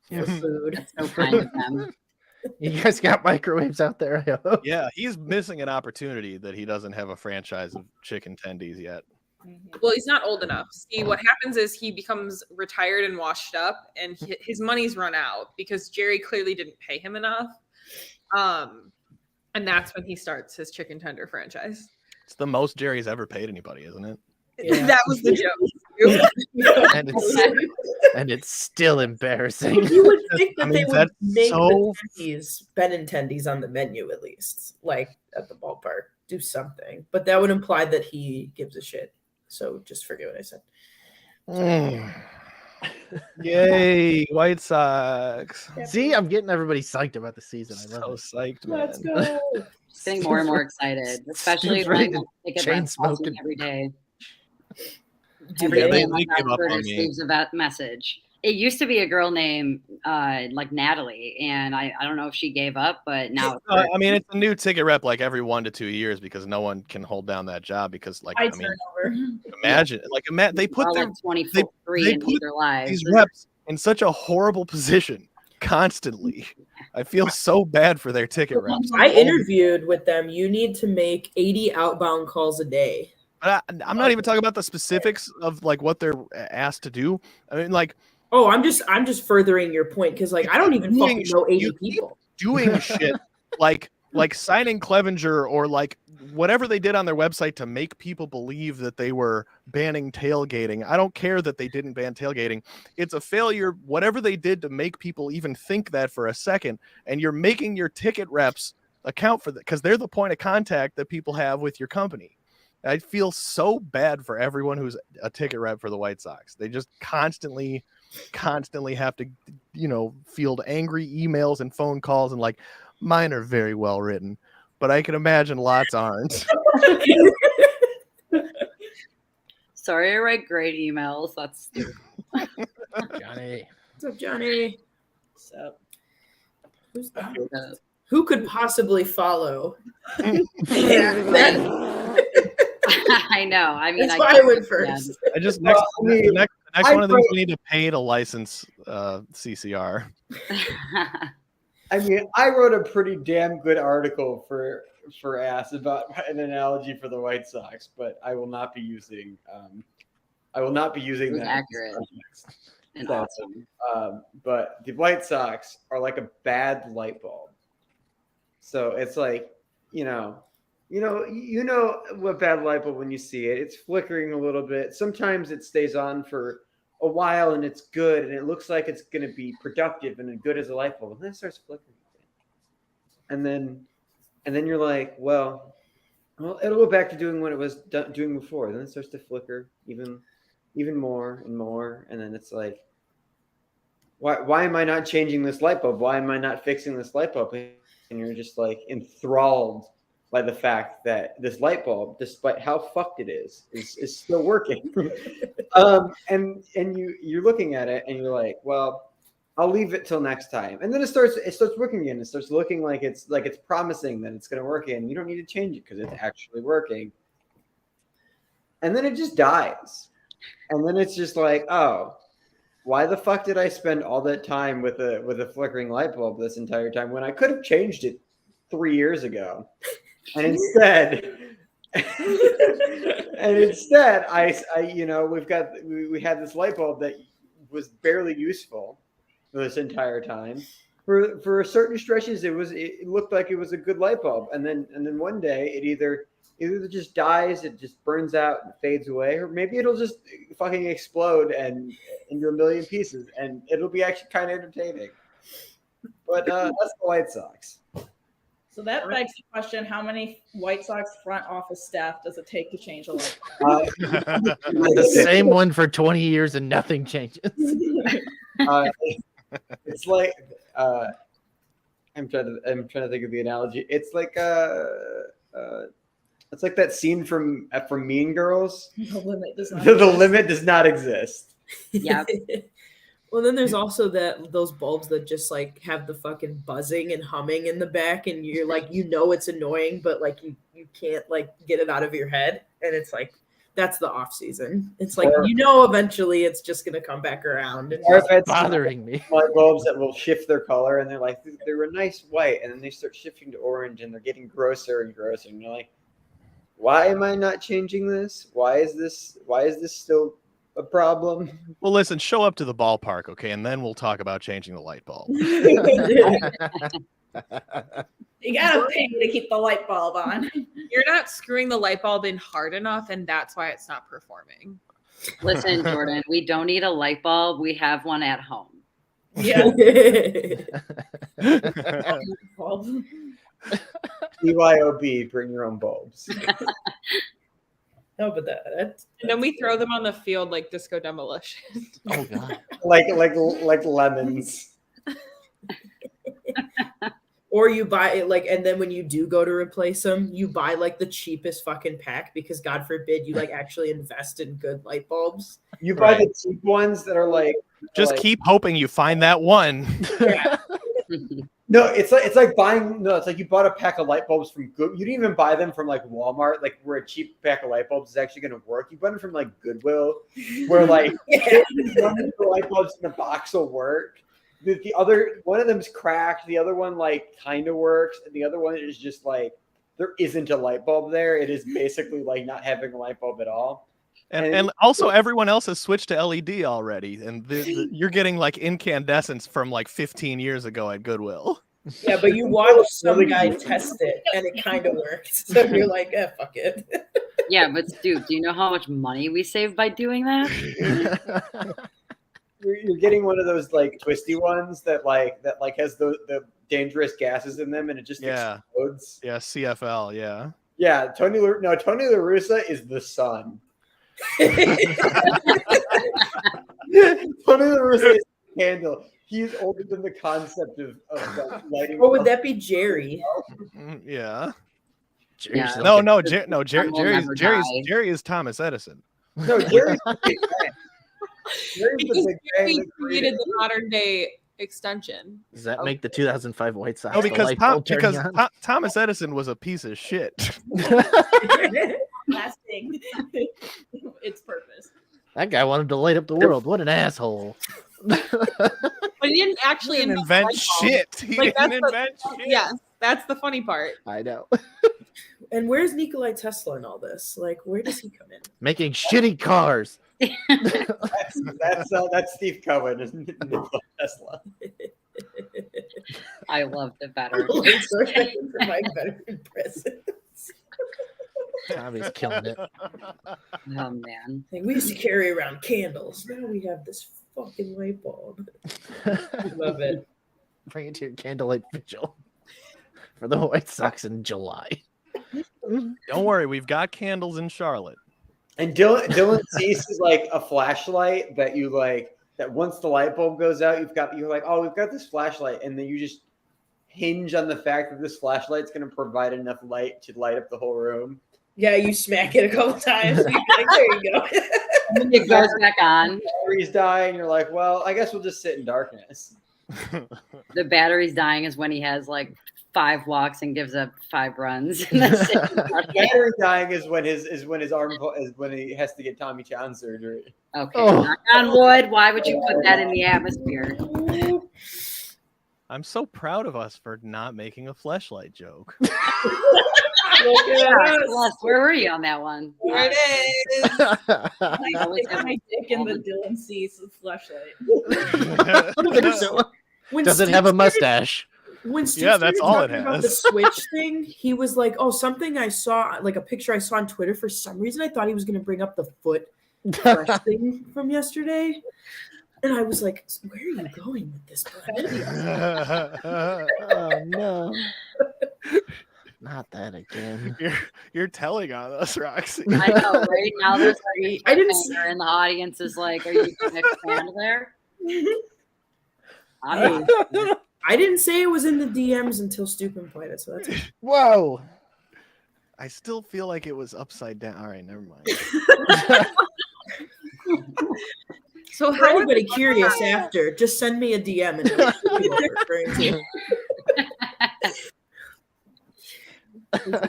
[SPEAKER 3] for food.
[SPEAKER 4] So kind of them.
[SPEAKER 1] You guys got microwaves out there, I hope.
[SPEAKER 2] Yeah, he's missing an opportunity that he doesn't have a franchise of chicken tendies yet.
[SPEAKER 5] Well, he's not old enough. See, what happens is he becomes retired and washed up, and his money's run out because Jerry clearly didn't pay him enough. And that's when he starts his chicken tender franchise.
[SPEAKER 2] It's the most Jerry's ever paid anybody, isn't it?
[SPEAKER 3] Yeah.
[SPEAKER 5] That was the joke.
[SPEAKER 1] And it's still embarrassing.
[SPEAKER 3] You would think that
[SPEAKER 2] I mean,
[SPEAKER 3] they would
[SPEAKER 2] that's
[SPEAKER 3] make
[SPEAKER 2] so-
[SPEAKER 3] Benintendies on the menu at least, like at the ballpark, do something. But that would imply that he gives a shit. So just forget what I said.
[SPEAKER 2] Yay, White Sox.
[SPEAKER 1] See, I'm getting everybody psyched about the season. I
[SPEAKER 2] So
[SPEAKER 1] love
[SPEAKER 2] psyched, man.
[SPEAKER 3] Let's go.
[SPEAKER 4] Just getting more and more excited, especially
[SPEAKER 1] Ready
[SPEAKER 4] when
[SPEAKER 1] to
[SPEAKER 4] I take a
[SPEAKER 1] chain
[SPEAKER 4] breath calls me
[SPEAKER 1] smoking.
[SPEAKER 4] every day.
[SPEAKER 3] Yeah,
[SPEAKER 4] Every day
[SPEAKER 2] they
[SPEAKER 4] my
[SPEAKER 2] give up
[SPEAKER 4] password
[SPEAKER 2] on me.
[SPEAKER 4] receives a message. It used to be a girl named like Natalie, and I don't know if she gave up, but now it's her.
[SPEAKER 2] I mean, it's a new ticket rep like every 1 to 2 years because no one can hold down that job because, like,
[SPEAKER 7] I
[SPEAKER 2] I
[SPEAKER 7] turn
[SPEAKER 2] mean,
[SPEAKER 7] over.
[SPEAKER 2] imagine they
[SPEAKER 4] We're
[SPEAKER 2] put
[SPEAKER 4] all
[SPEAKER 2] their,
[SPEAKER 4] like 23
[SPEAKER 2] they
[SPEAKER 4] and
[SPEAKER 2] put
[SPEAKER 4] hate their lives.
[SPEAKER 2] these reps in such a horrible position constantly. I feel so bad for their ticket reps.
[SPEAKER 3] I interviewed with them. You need to make 80 outbound calls a day
[SPEAKER 2] But I'm not even talking about the specifics of like what they're asked to do. I mean, like,
[SPEAKER 3] Oh, I'm just furthering your point because like I don't even
[SPEAKER 2] doing
[SPEAKER 3] fucking know 80
[SPEAKER 2] you keep
[SPEAKER 3] people.
[SPEAKER 2] doing shit like signing Clevenger or like whatever they did on their website to make people believe that they were banning tailgating. I don't care that they didn't ban tailgating. It's a failure, whatever they did to make people even think that for a second. And you're making your ticket reps account for that because they're the point of contact that people have with your company. I feel so bad for everyone who's a ticket rep for the White Sox. They just constantly have to, field angry emails and phone calls, and like mine are very well written, but I can imagine lots aren't.
[SPEAKER 4] Sorry, I write great emails. That's stupid.
[SPEAKER 1] Johnny.
[SPEAKER 3] What's up, Johnny?
[SPEAKER 7] What's up?
[SPEAKER 3] Who's that? Who could possibly follow?
[SPEAKER 4] I know. I mean,
[SPEAKER 3] That's why I went first.
[SPEAKER 2] I just the next one of these we need to pay to license CCR.
[SPEAKER 6] I mean, I wrote a pretty damn good article for Ass about an analogy for the White Sox, but I will not be using that.
[SPEAKER 4] Accurate. And awesome.
[SPEAKER 6] But the White Sox are like a bad light bulb. So it's like, you know what bad light bulb when you see it. It's flickering a little bit. Sometimes it stays on for a while and it's good and it looks like it's going to be productive and good as a light bulb. And then it starts flickering again. And then you're like, well, it'll go back to doing what it was doing before. Then it starts to flicker even more and more. And then it's like, why am I not changing this light bulb? Why am I not fixing this light bulb? And you're just like enthralled by the fact that this light bulb, despite how fucked it is still working. And you're looking at it and you're like, well, I'll leave it till next time. And then it starts working again. It starts looking like it's promising that it's going to work, and you don't need to change it because it's actually working. And then it just dies. And then it's just like, oh, why the fuck did I spend all that time with a flickering light bulb this entire time when I could have changed it 3 years ago? And instead, we had this light bulb that was barely useful this entire time. For certain stretches, it looked like it was a good light bulb, and then one day it either just dies, it just burns out and fades away, or maybe it'll just fucking explode and into a million pieces, and it'll be actually kind of entertaining. But that's the White Sox.
[SPEAKER 7] So that begs the question: how many White Sox front office staff does it take to change a light bulb?
[SPEAKER 1] The same one for 20 years and nothing changes.
[SPEAKER 6] It's like I'm trying to think of the analogy. It's like it's like that scene from Mean Girls.
[SPEAKER 7] The limit does not.
[SPEAKER 6] The limit does not exist.
[SPEAKER 4] Yeah.
[SPEAKER 3] Well, then there's also those bulbs that just like have the fucking buzzing and humming in the back, and you're like, it's annoying, but like you can't like get it out of your head, and it's like that's the off season. It's like eventually it's just gonna come back around. And
[SPEAKER 1] It's bothering me.
[SPEAKER 6] Light bulbs that will shift their color, and they're a nice white, and then they start shifting to orange, and they're getting grosser and grosser, and you're like, why am I not changing this? Why is this still a problem?
[SPEAKER 2] Well, listen, show up to the ballpark, okay, and then we'll talk about changing the light bulb.
[SPEAKER 7] You gotta pay to keep the light bulb on.
[SPEAKER 5] You're not screwing the light bulb in hard enough, and that's why it's not performing.
[SPEAKER 4] Listen, Jordan, we don't need a light bulb. We have one at home.
[SPEAKER 7] Yeah.
[SPEAKER 6] BYOB, bring your own bulbs.
[SPEAKER 3] No, but that's
[SPEAKER 5] And then we throw them on the field like disco demolition.
[SPEAKER 1] Oh god.
[SPEAKER 6] like lemons.
[SPEAKER 3] Or you buy it like, and then when you do go to replace them, you buy like the cheapest fucking pack because God forbid you like actually invest in good light bulbs.
[SPEAKER 6] You buy the cheap ones that are like
[SPEAKER 2] Just keep hoping you find that one.
[SPEAKER 3] Yeah.
[SPEAKER 6] No, it's like you bought a pack of light bulbs from Good. You didn't even buy them from like Walmart, like where a cheap pack of light bulbs is actually going to work. You bought them from like Goodwill, where like the light bulbs in the box will work. The other one of them's cracked. The other one like kind of works, and the other one is just like there isn't a light bulb there. It is basically like not having a light bulb at all.
[SPEAKER 2] And also everyone else has switched to LED already, and you're getting like incandescents from like 15 years ago at Goodwill.
[SPEAKER 3] Yeah, but you watch some guy test it, and it kind of worked. So you're like, fuck it.
[SPEAKER 4] Yeah, but dude, do you know how much money we saved by doing that?
[SPEAKER 6] You're getting one of those like twisty ones that has the dangerous gases in them, and it just explodes.
[SPEAKER 2] Yeah, CFL. Yeah.
[SPEAKER 6] Yeah, Tony La Russa is the sun. Tony La Russa is the candle. He's older than the concept of lighting.
[SPEAKER 3] Or would that be Jerry?
[SPEAKER 2] Yeah.
[SPEAKER 1] Jerry's
[SPEAKER 2] Jerry is Thomas Edison.
[SPEAKER 6] No, Jerry's the big
[SPEAKER 5] Because
[SPEAKER 6] bang.
[SPEAKER 5] Jerry created the modern day extension.
[SPEAKER 1] Does that make the 2005 White Sox?
[SPEAKER 2] No,
[SPEAKER 1] the
[SPEAKER 2] because
[SPEAKER 1] light bulb turning on?
[SPEAKER 2] Thomas Edison was a piece of shit.
[SPEAKER 7] Lasting its purpose.
[SPEAKER 1] That guy wanted to light up the world. What an asshole!
[SPEAKER 5] But he didn't actually
[SPEAKER 2] He didn't invent shit. He
[SPEAKER 5] Like,
[SPEAKER 2] didn't
[SPEAKER 5] that's the-
[SPEAKER 2] invent shit.
[SPEAKER 5] Yes, that's the funny part.
[SPEAKER 1] I know.
[SPEAKER 3] And where's Nikolai Tesla in all this? Like, where does he come in?
[SPEAKER 1] Making shitty cars.
[SPEAKER 6] That's Steve Cohen, isn't it? Nikola Tesla.
[SPEAKER 4] I love the better.
[SPEAKER 3] Lights are provide better presents.
[SPEAKER 1] Tommy's killing it.
[SPEAKER 4] Oh man.
[SPEAKER 3] Like, we used to carry around candles. Now we have this fucking light bulb. Love it.
[SPEAKER 1] Bring it to your candlelight vigil for the White Sox in July.
[SPEAKER 2] Don't worry, we've got candles in Charlotte.
[SPEAKER 6] And Dylan Cease is like a flashlight that you like. That once the light bulb goes out, you're like, oh, we've got this flashlight, and then you just hinge on the fact that this flashlight's going to provide enough light to light up the whole room.
[SPEAKER 3] Yeah, you smack it a couple times. You're like, there you go.
[SPEAKER 4] And it goes back on.
[SPEAKER 6] Battery's dying. You're like, well, I guess we'll just sit in darkness.
[SPEAKER 4] The battery's dying is when he has like 5 walks and gives up 5 runs. And that's it.
[SPEAKER 6] Battery dying is when when he has to get Tommy John surgery.
[SPEAKER 4] Okay, knock on wood. Why would you put that in the atmosphere?
[SPEAKER 2] I'm so proud of us for not making a fleshlight joke.
[SPEAKER 4] Celeste, where were you on that one?
[SPEAKER 5] There it is.
[SPEAKER 7] I stick my dick in the Dylan Cease fleshlight.
[SPEAKER 1] Does it have a mustache?
[SPEAKER 3] When Steve
[SPEAKER 2] Yeah, that's
[SPEAKER 3] started
[SPEAKER 2] all it
[SPEAKER 3] talking about
[SPEAKER 2] has.
[SPEAKER 3] the Switch thing, he was like, "Oh, something I saw, like a picture I saw on Twitter. For some reason, I thought he was going to bring up the foot brush thing from yesterday." And I was like, where are you going with this?
[SPEAKER 1] Oh no. Not that again.
[SPEAKER 2] You're telling on us, Roxy.
[SPEAKER 4] I know, right? Now there's like
[SPEAKER 3] I didn't
[SPEAKER 4] in the audience is like, are you going to expand there? I mean,
[SPEAKER 3] I didn't say it was in the DMs until Stupin played it, so that's
[SPEAKER 1] Whoa.
[SPEAKER 2] I still feel like it was upside down. All right, never mind.
[SPEAKER 3] so. For anybody curious after, just send me a DM and it'll show you what we're referring to.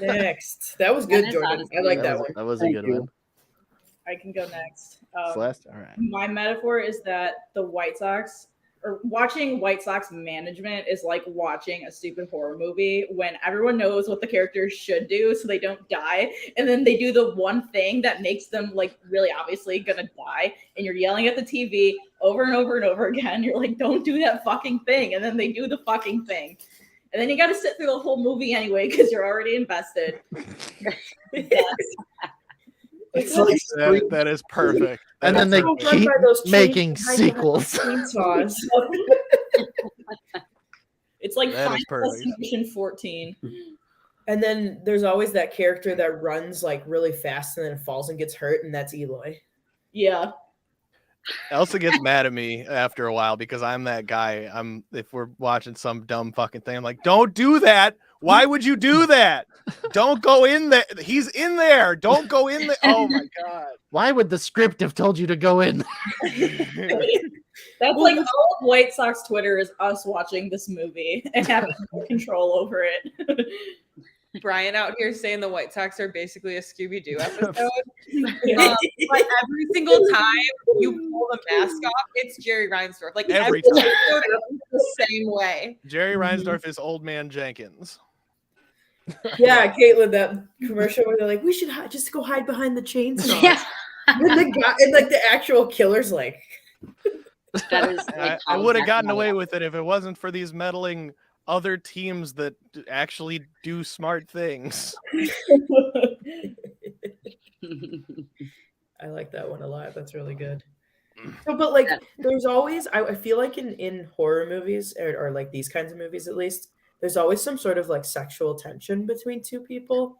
[SPEAKER 3] Next, that was good,
[SPEAKER 4] That is
[SPEAKER 3] Jordan.
[SPEAKER 4] honestly
[SPEAKER 3] I like
[SPEAKER 4] good.
[SPEAKER 3] that one.
[SPEAKER 1] That was a good one.
[SPEAKER 7] I can go next.
[SPEAKER 1] Celeste? All right.
[SPEAKER 7] My metaphor is that the White Sox, or watching White Sox management, is like watching a stupid horror movie when everyone knows what the characters should do so they don't die, and then they do the one thing that makes them like really obviously gonna die, and you're yelling at the TV over and over and over again. You're like, don't do that fucking thing, and then they do the fucking thing. And then you got to sit through the whole movie anyway because you're already invested.
[SPEAKER 6] It's like
[SPEAKER 2] That is perfect.
[SPEAKER 1] And then they
[SPEAKER 3] Run
[SPEAKER 1] keep
[SPEAKER 3] by those
[SPEAKER 1] making
[SPEAKER 3] chain-
[SPEAKER 1] sequels.
[SPEAKER 3] chainsaws.
[SPEAKER 7] It's like
[SPEAKER 2] That
[SPEAKER 7] Final
[SPEAKER 2] is perfect.
[SPEAKER 7] Destination 14.
[SPEAKER 3] And then there's always that character that runs like really fast and then falls and gets hurt, and that's Eloy.
[SPEAKER 7] Yeah.
[SPEAKER 2] Elsa gets mad at me after a while because I'm that guy. If we're watching some dumb fucking thing, I'm like, don't do that. Why would you do that? Don't go in there. He's in there. Don't go in there. Oh my god.
[SPEAKER 1] Why would the script have told you to go in?
[SPEAKER 7] That's like all of White Sox Twitter is us watching this movie and having no control over it.
[SPEAKER 5] Brian out here saying the White Sox are basically a Scooby-Doo episode. But every single time you pull the mask off, it's Jerry Reinsdorf. Like
[SPEAKER 2] Every
[SPEAKER 5] every
[SPEAKER 2] time.
[SPEAKER 5] episode is the same way.
[SPEAKER 2] Jerry Reinsdorf is Old Man Jenkins.
[SPEAKER 3] Yeah, Caitlin, that commercial where they're like, we should just go hide behind the chainsaws.
[SPEAKER 4] Yeah.
[SPEAKER 3] And the guy, and like the actual killer's like,
[SPEAKER 4] That is like
[SPEAKER 2] I would have gotten
[SPEAKER 4] definitely-
[SPEAKER 2] away with it if it wasn't for these meddling other teams that actually do smart things.
[SPEAKER 3] I like that one a lot. That's really good. So, but like, there's always, I feel like in horror movies or like these kinds of movies, at least, there's always some sort of like sexual tension between two people.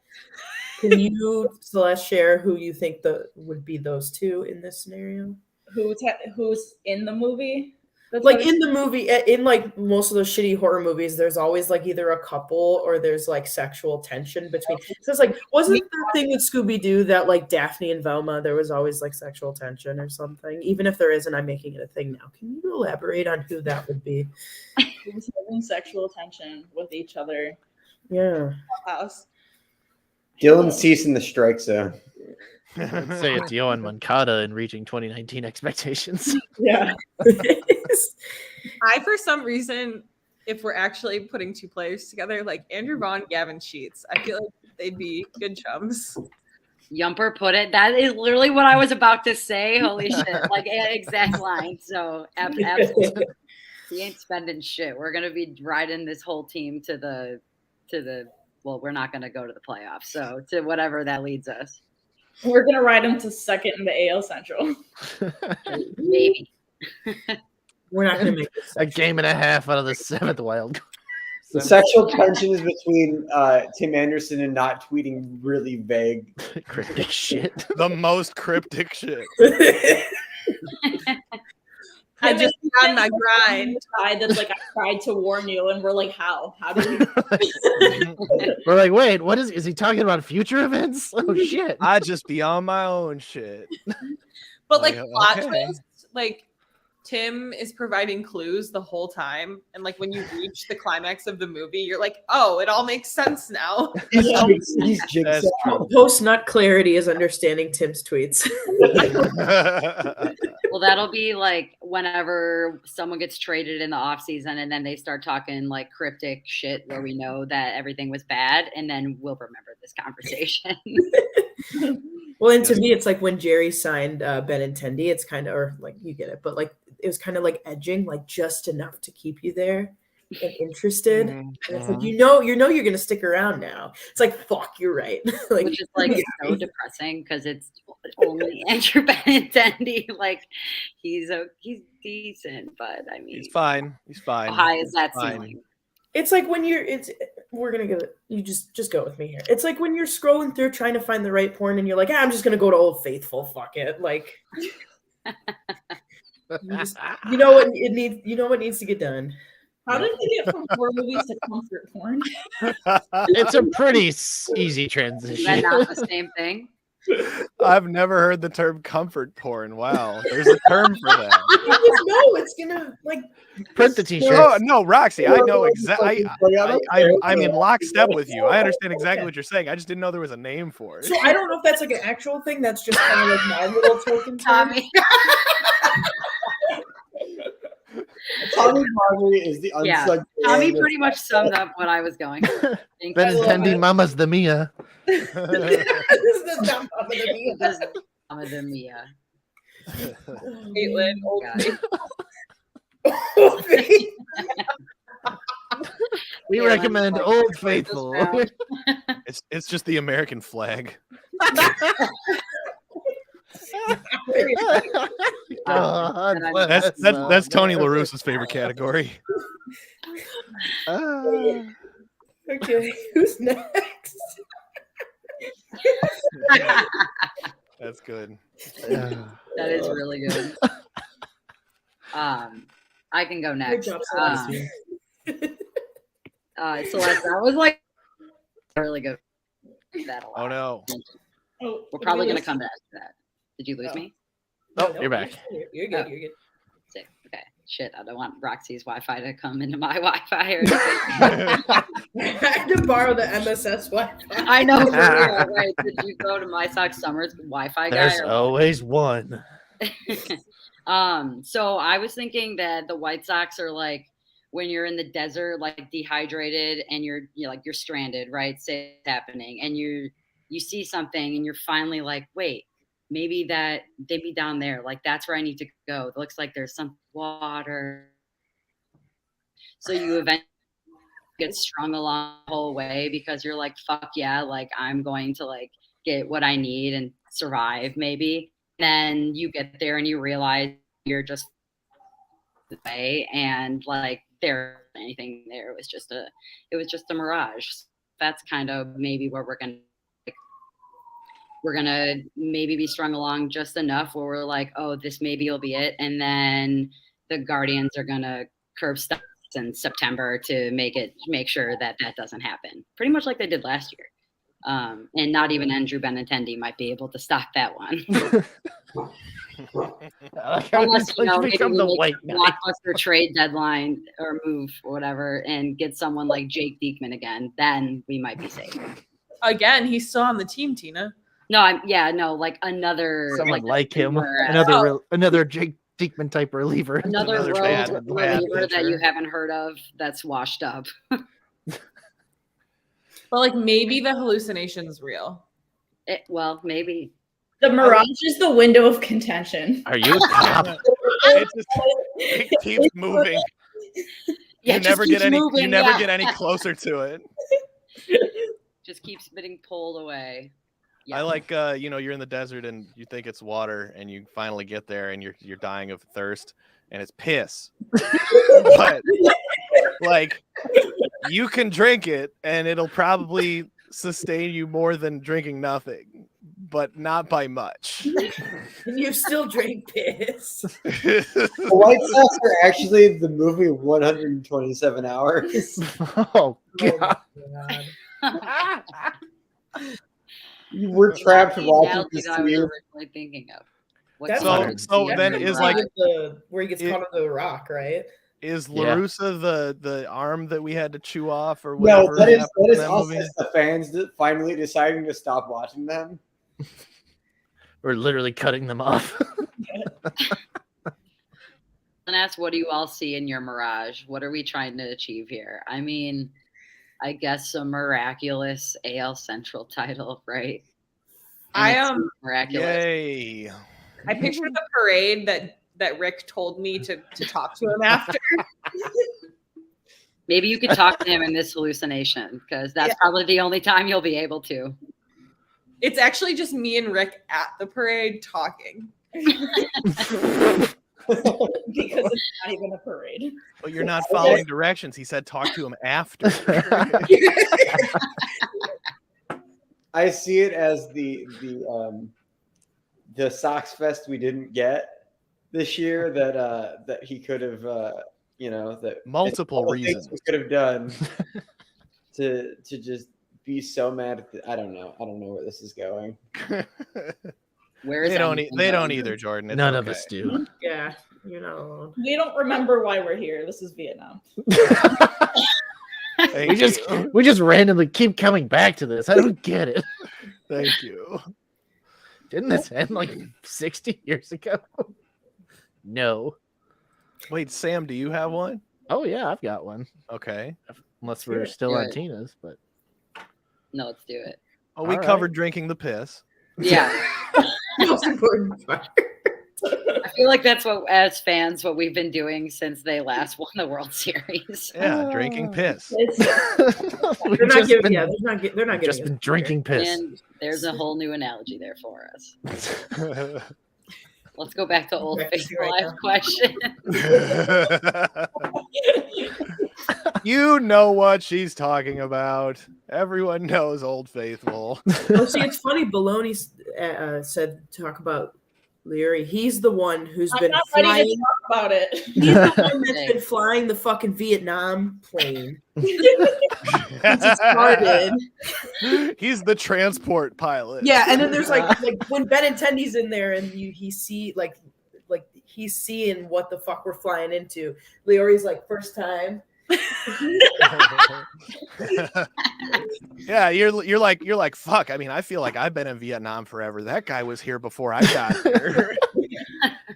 [SPEAKER 3] Can you, Celeste, share who you think would be those two in this scenario?
[SPEAKER 7] Who's in the movie? That's
[SPEAKER 3] Like
[SPEAKER 7] what
[SPEAKER 3] in the movie, in like most of those shitty horror movies, there's always like either a couple or there's like sexual tension between. So it's like, wasn't the thing with Scooby Doo that like Daphne and Velma, there was always like sexual tension or something? Even if there isn't, I'm making it a thing now. Can you elaborate on who that would be?
[SPEAKER 7] who's having sexual tension with each other.
[SPEAKER 3] Yeah.
[SPEAKER 5] House.
[SPEAKER 6] Dylan Cease in the strike zone.
[SPEAKER 1] I'd say it's Yohan Moncada in reaching 2019 expectations.
[SPEAKER 7] Yeah.
[SPEAKER 5] I, for some reason, if we're actually putting two players together, like Andrew Vaughn, Gavin Sheets, I feel like they'd be good chums.
[SPEAKER 4] Yumper put it. That is literally what I was about to say. Holy shit. Like exact line. So absolutely. He ain't spending shit. We're gonna be riding this whole team to the well, we're not gonna go to the playoffs. So to whatever that leads us.
[SPEAKER 7] We're gonna ride him to second in the AL Central.
[SPEAKER 4] Maybe.
[SPEAKER 3] We're not going to make this.
[SPEAKER 1] A game and a half out of the 7th wild.
[SPEAKER 6] The sexual tension is between Tim Anderson and not tweeting really vague.
[SPEAKER 1] Cryptic shit.
[SPEAKER 2] The most cryptic shit.
[SPEAKER 5] I just on my grind.
[SPEAKER 7] That's like, I tried to warn you, and we're like, how? How do we?
[SPEAKER 1] We're like, wait, what is he talking about? Future events? Oh shit!
[SPEAKER 2] I just be on my own shit.
[SPEAKER 5] But like
[SPEAKER 2] Like,
[SPEAKER 5] plot
[SPEAKER 2] okay.
[SPEAKER 5] twist, like Tim is providing clues the whole time, and like when you reach the climax of the movie, you're like, oh, it all makes sense now.
[SPEAKER 6] He's jigsaw.
[SPEAKER 2] That's true.
[SPEAKER 3] Post nut clarity is understanding Tim's tweets.
[SPEAKER 4] Well, that'll be like whenever someone gets traded in the off season and then they start talking like cryptic shit where we know that everything was bad, and then we'll remember this conversation.
[SPEAKER 3] Well, and to me, it's like when Jerry signed Benintendi, it's kind of, or like you get it, but like it was kind of like edging, like just enough to keep you there and interested. And it's like you're gonna stick around now. It's like fuck, you're right. Like,
[SPEAKER 4] Which is like so depressing because it's only Andrew Benintendi. Like he's decent, but I mean,
[SPEAKER 2] He's fine. He's fine.
[SPEAKER 4] how high is that
[SPEAKER 2] Fine.
[SPEAKER 4] ceiling?
[SPEAKER 3] it's like when we're gonna get it. You just go with me here. It's like when you're scrolling through trying to find the right porn and you're like, I'm just gonna go to Old Faithful. Fuck it. Like, you know what it needs. You know what needs to get done.
[SPEAKER 7] How did we get from horror movies to comfort porn?
[SPEAKER 1] It's a pretty easy
[SPEAKER 4] Is that
[SPEAKER 1] transition.
[SPEAKER 4] not the same thing?
[SPEAKER 2] I've never heard the term comfort porn. Wow. There's a term for that.
[SPEAKER 3] You just know it's gonna like
[SPEAKER 1] Print the t-shirt.
[SPEAKER 2] Oh, no, Roxy, I know exactly. I'm in lockstep with you. I understand exactly what you're saying. I just didn't know there was a name for it.
[SPEAKER 3] So I don't know if that's like an actual thing. That's just kind of like my little token term.
[SPEAKER 4] Tommy.
[SPEAKER 6] Tommy Marley is the
[SPEAKER 4] Yeah,
[SPEAKER 6] unsung.
[SPEAKER 4] Tommy
[SPEAKER 6] hero.
[SPEAKER 4] pretty much summed up what I was going for. Thank you.
[SPEAKER 1] Benintendi Mamas the Mia.
[SPEAKER 3] This is not Mama to me.
[SPEAKER 4] This is Mama de Mia.
[SPEAKER 5] Caitlin, old
[SPEAKER 4] God.
[SPEAKER 1] We
[SPEAKER 4] Yeah,
[SPEAKER 1] recommend
[SPEAKER 4] like-
[SPEAKER 1] Old
[SPEAKER 4] like
[SPEAKER 1] Faithful.
[SPEAKER 4] this
[SPEAKER 2] It's just the American flag.
[SPEAKER 1] God
[SPEAKER 4] and I-
[SPEAKER 1] bless
[SPEAKER 2] That's Tony
[SPEAKER 1] America.
[SPEAKER 2] LaRusso's favorite category.
[SPEAKER 3] Okay, who's next?
[SPEAKER 2] That's good.
[SPEAKER 4] That is really good. I can go
[SPEAKER 3] Good
[SPEAKER 4] next.
[SPEAKER 3] job, Celeste.
[SPEAKER 4] Celeste, that was like really good. That a lot.
[SPEAKER 2] Oh no.
[SPEAKER 7] Oh,
[SPEAKER 4] We're probably gonna come back to that. Did you lose me?
[SPEAKER 1] Oh, you're back.
[SPEAKER 3] You're good. You're good.
[SPEAKER 4] Sick. Okay. Shit, I don't want Roxy's Wi-Fi to come into my Wi-Fi or anything.
[SPEAKER 3] I had to borrow the MSS Wi-Fi.
[SPEAKER 4] I know, for real, right? Did you go to My Sock Summer's Wi-Fi guy?
[SPEAKER 1] There's
[SPEAKER 4] or what?
[SPEAKER 1] always one.
[SPEAKER 4] So I was thinking that the White Sox are like when you're in the desert, like dehydrated, and you're stranded, right? Say it's happening, and you see something, and you're finally like, wait, maybe down there, like that's where I need to go. It looks like there's some water. So you eventually get strung along the whole way because you're like, fuck yeah, like I'm going to like get what I need and survive maybe. And then you get there and you realize you're just the way, and like there wasn't anything there. It was just a mirage. That's kind of maybe where we're gonna maybe be strung along just enough where we're like, oh, this maybe will be it. And then the Guardians are gonna curb stuff in September to make sure that doesn't happen. Pretty much like they did last year. And not even Andrew Benintendi might be able to stop that one. Unless maybe
[SPEAKER 1] become
[SPEAKER 4] we
[SPEAKER 1] the
[SPEAKER 4] make
[SPEAKER 1] white
[SPEAKER 4] a
[SPEAKER 1] knight.
[SPEAKER 4] blockbuster trade deadline or move or whatever and get someone like Jake Diekman again, then we might be safe.
[SPEAKER 5] Again, he's still on the team, Tina.
[SPEAKER 4] No, like another
[SPEAKER 1] Someone like him,
[SPEAKER 4] Whereas-
[SPEAKER 1] another Jake Diekman type reliever.
[SPEAKER 4] another
[SPEAKER 2] Another
[SPEAKER 4] road
[SPEAKER 2] bad
[SPEAKER 4] reliever that
[SPEAKER 2] pitcher.
[SPEAKER 4] you haven't heard of that's washed up.
[SPEAKER 5] But like maybe the hallucination's real.
[SPEAKER 4] Well, maybe.
[SPEAKER 7] The mirage is the window of contention.
[SPEAKER 1] Are you a cop?
[SPEAKER 2] It keeps moving.
[SPEAKER 4] Yeah,
[SPEAKER 2] You
[SPEAKER 4] it just
[SPEAKER 2] never
[SPEAKER 4] keeps
[SPEAKER 2] get any.
[SPEAKER 4] moving,
[SPEAKER 2] You never
[SPEAKER 4] yeah.
[SPEAKER 2] get any closer to it.
[SPEAKER 4] Just keeps getting pulled away. Yeah.
[SPEAKER 2] I like you're in the desert and you think it's water and you finally get there and you're dying of thirst and it's piss. But like you can drink it and it'll probably sustain you more than drinking nothing, but not by much.
[SPEAKER 3] And you still drink piss.
[SPEAKER 6] The White Sox are actually the movie 127 Hours.
[SPEAKER 1] Oh god.
[SPEAKER 6] You were trapped
[SPEAKER 4] The
[SPEAKER 6] watching
[SPEAKER 4] analogy
[SPEAKER 6] this
[SPEAKER 4] that I was
[SPEAKER 6] scene.
[SPEAKER 4] originally thinking of. What's
[SPEAKER 3] That's
[SPEAKER 2] So
[SPEAKER 3] what-
[SPEAKER 2] so
[SPEAKER 3] Yeah,
[SPEAKER 2] then
[SPEAKER 3] that's
[SPEAKER 2] is
[SPEAKER 3] the
[SPEAKER 2] like
[SPEAKER 3] one with where he gets
[SPEAKER 2] it-
[SPEAKER 3] caught on the rock, right?
[SPEAKER 2] is
[SPEAKER 1] Yeah.
[SPEAKER 2] LaRussa the arm that we had to chew off or
[SPEAKER 6] No,
[SPEAKER 2] whatever?
[SPEAKER 6] that is
[SPEAKER 2] happened in that
[SPEAKER 6] us
[SPEAKER 2] movie?
[SPEAKER 6] as the fans that finally deciding to stop watching them.
[SPEAKER 1] We're literally cutting them off.
[SPEAKER 4] And ask, what do you all see in your mirage? What are we trying to achieve here? I mean, I guess a miraculous AL Central title, right? And
[SPEAKER 5] I,
[SPEAKER 4] it seems miraculous.
[SPEAKER 2] Yay.
[SPEAKER 5] I picture the parade that Rick told me to talk to him after.
[SPEAKER 4] Maybe you could talk to him in this hallucination because that's
[SPEAKER 5] Yeah.
[SPEAKER 4] probably the only time you'll be able to.
[SPEAKER 5] It's actually just me and Rick at the parade talking.
[SPEAKER 7] Because it's not even a parade.
[SPEAKER 2] But you're not following directions. He said talk to him after.
[SPEAKER 6] I see it as the Sox Fest we didn't get this year that he could have that
[SPEAKER 2] Multiple
[SPEAKER 6] all the things
[SPEAKER 2] reasons.
[SPEAKER 6] we could have done to just be so mad at I don't know where this is going.
[SPEAKER 4] Where is
[SPEAKER 2] They don't.
[SPEAKER 4] anything
[SPEAKER 2] They don't
[SPEAKER 4] going?
[SPEAKER 2] either, Jordan. It's
[SPEAKER 1] None of
[SPEAKER 2] okay.
[SPEAKER 1] us do.
[SPEAKER 3] Yeah, you're not alone.
[SPEAKER 7] We don't remember why we're here. This is Vietnam.
[SPEAKER 2] Thank you.
[SPEAKER 1] we just randomly keep coming back to this. I don't get it.
[SPEAKER 2] Thank you.
[SPEAKER 1] Didn't this end like 60 years ago? No.
[SPEAKER 2] Wait, Sam, do you have one?
[SPEAKER 1] Oh yeah, I've got one.
[SPEAKER 2] Okay.
[SPEAKER 1] Unless we're still
[SPEAKER 4] Do
[SPEAKER 1] on
[SPEAKER 4] it.
[SPEAKER 1] Tina's, but
[SPEAKER 4] No, let's do it.
[SPEAKER 2] Oh, we
[SPEAKER 1] All right.
[SPEAKER 2] covered drinking the piss.
[SPEAKER 4] Yeah.
[SPEAKER 3] Most important part.
[SPEAKER 4] I feel like that's what, as fans, what we've been doing since they last won the World Series.
[SPEAKER 2] Yeah, drinking piss.
[SPEAKER 3] They're
[SPEAKER 1] we've
[SPEAKER 3] not
[SPEAKER 1] just
[SPEAKER 3] giving.
[SPEAKER 1] been,
[SPEAKER 3] Yeah, they're not getting.
[SPEAKER 1] just been drinking piss.
[SPEAKER 4] And there's a whole new analogy there for us. Let's go back to Old
[SPEAKER 3] Back to
[SPEAKER 4] Faithful.
[SPEAKER 3] right
[SPEAKER 4] I have a question.
[SPEAKER 2] You know what she's talking about. Everyone knows Old Faithful.
[SPEAKER 3] Oh, see, it's funny. Baloney said talk about Leary. He's the one who's
[SPEAKER 7] I'm
[SPEAKER 3] been
[SPEAKER 7] not ready to
[SPEAKER 3] flying.
[SPEAKER 7] talk about it.
[SPEAKER 3] He's the one that's been flying the fucking Vietnam plane since it started.
[SPEAKER 2] He's the transport pilot.
[SPEAKER 3] Yeah, and then there's like when Benintendi's in there and he see like he's seeing what the fuck we're flying into. Leory's like first time.
[SPEAKER 2] Yeah, you're like fuck. I mean, I feel like I've been in Vietnam forever. That guy was here before I got here.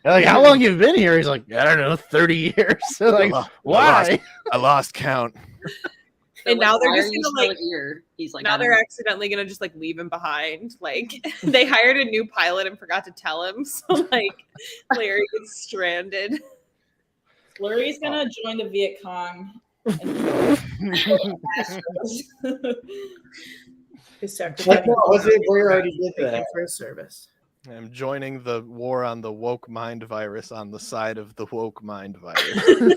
[SPEAKER 1] Like, how long you been here? He's like, I don't know, 30 years. So like, why?
[SPEAKER 2] I lost count.
[SPEAKER 5] And now they're
[SPEAKER 4] why
[SPEAKER 5] just
[SPEAKER 4] are you
[SPEAKER 5] gonna
[SPEAKER 4] still
[SPEAKER 5] like.
[SPEAKER 4] here? He's like,
[SPEAKER 5] Now
[SPEAKER 4] I don't
[SPEAKER 5] they're
[SPEAKER 4] know.
[SPEAKER 5] accidentally gonna just like leave him behind. Like they hired a new pilot and forgot to tell him, so like Larry gets stranded.
[SPEAKER 7] Flurry's gonna join the Viet Cong.
[SPEAKER 3] His
[SPEAKER 6] Like,
[SPEAKER 3] sacrifice
[SPEAKER 6] no, Jose Abreu already did
[SPEAKER 3] for
[SPEAKER 6] that.
[SPEAKER 3] his service.
[SPEAKER 2] I'm joining the war on the woke mind virus on the side of the woke mind virus.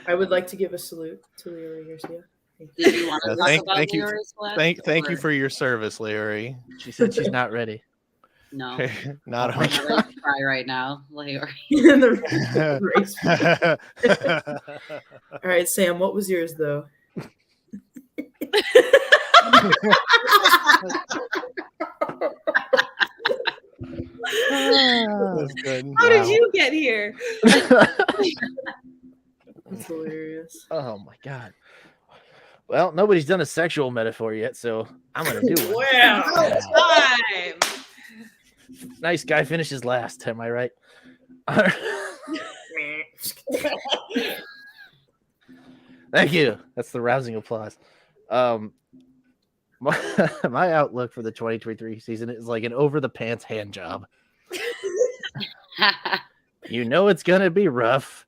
[SPEAKER 3] I would like to give a salute to Leora Garcia.
[SPEAKER 4] Did you want to talk about
[SPEAKER 2] thank you,
[SPEAKER 4] Leroy Celeste,
[SPEAKER 2] thank you
[SPEAKER 4] or-
[SPEAKER 2] for your service, Larry.
[SPEAKER 1] She said she's not ready.
[SPEAKER 4] No.
[SPEAKER 2] Not
[SPEAKER 1] Oh my
[SPEAKER 2] on.
[SPEAKER 4] I'm ready to cry right now, Leroy.
[SPEAKER 3] In the race. All right, Sam, what was yours though?
[SPEAKER 2] That's good.
[SPEAKER 5] How did you get here?
[SPEAKER 3] That's hilarious.
[SPEAKER 1] Oh my god. Well, nobody's done a sexual metaphor yet, so I'm gonna do one.
[SPEAKER 3] Wow.
[SPEAKER 5] Time.
[SPEAKER 1] Nice guy finishes last. Am I right? Thank you. That's the rousing applause. My outlook for the 2023 season is like an over the pants hand job. You know it's gonna be rough,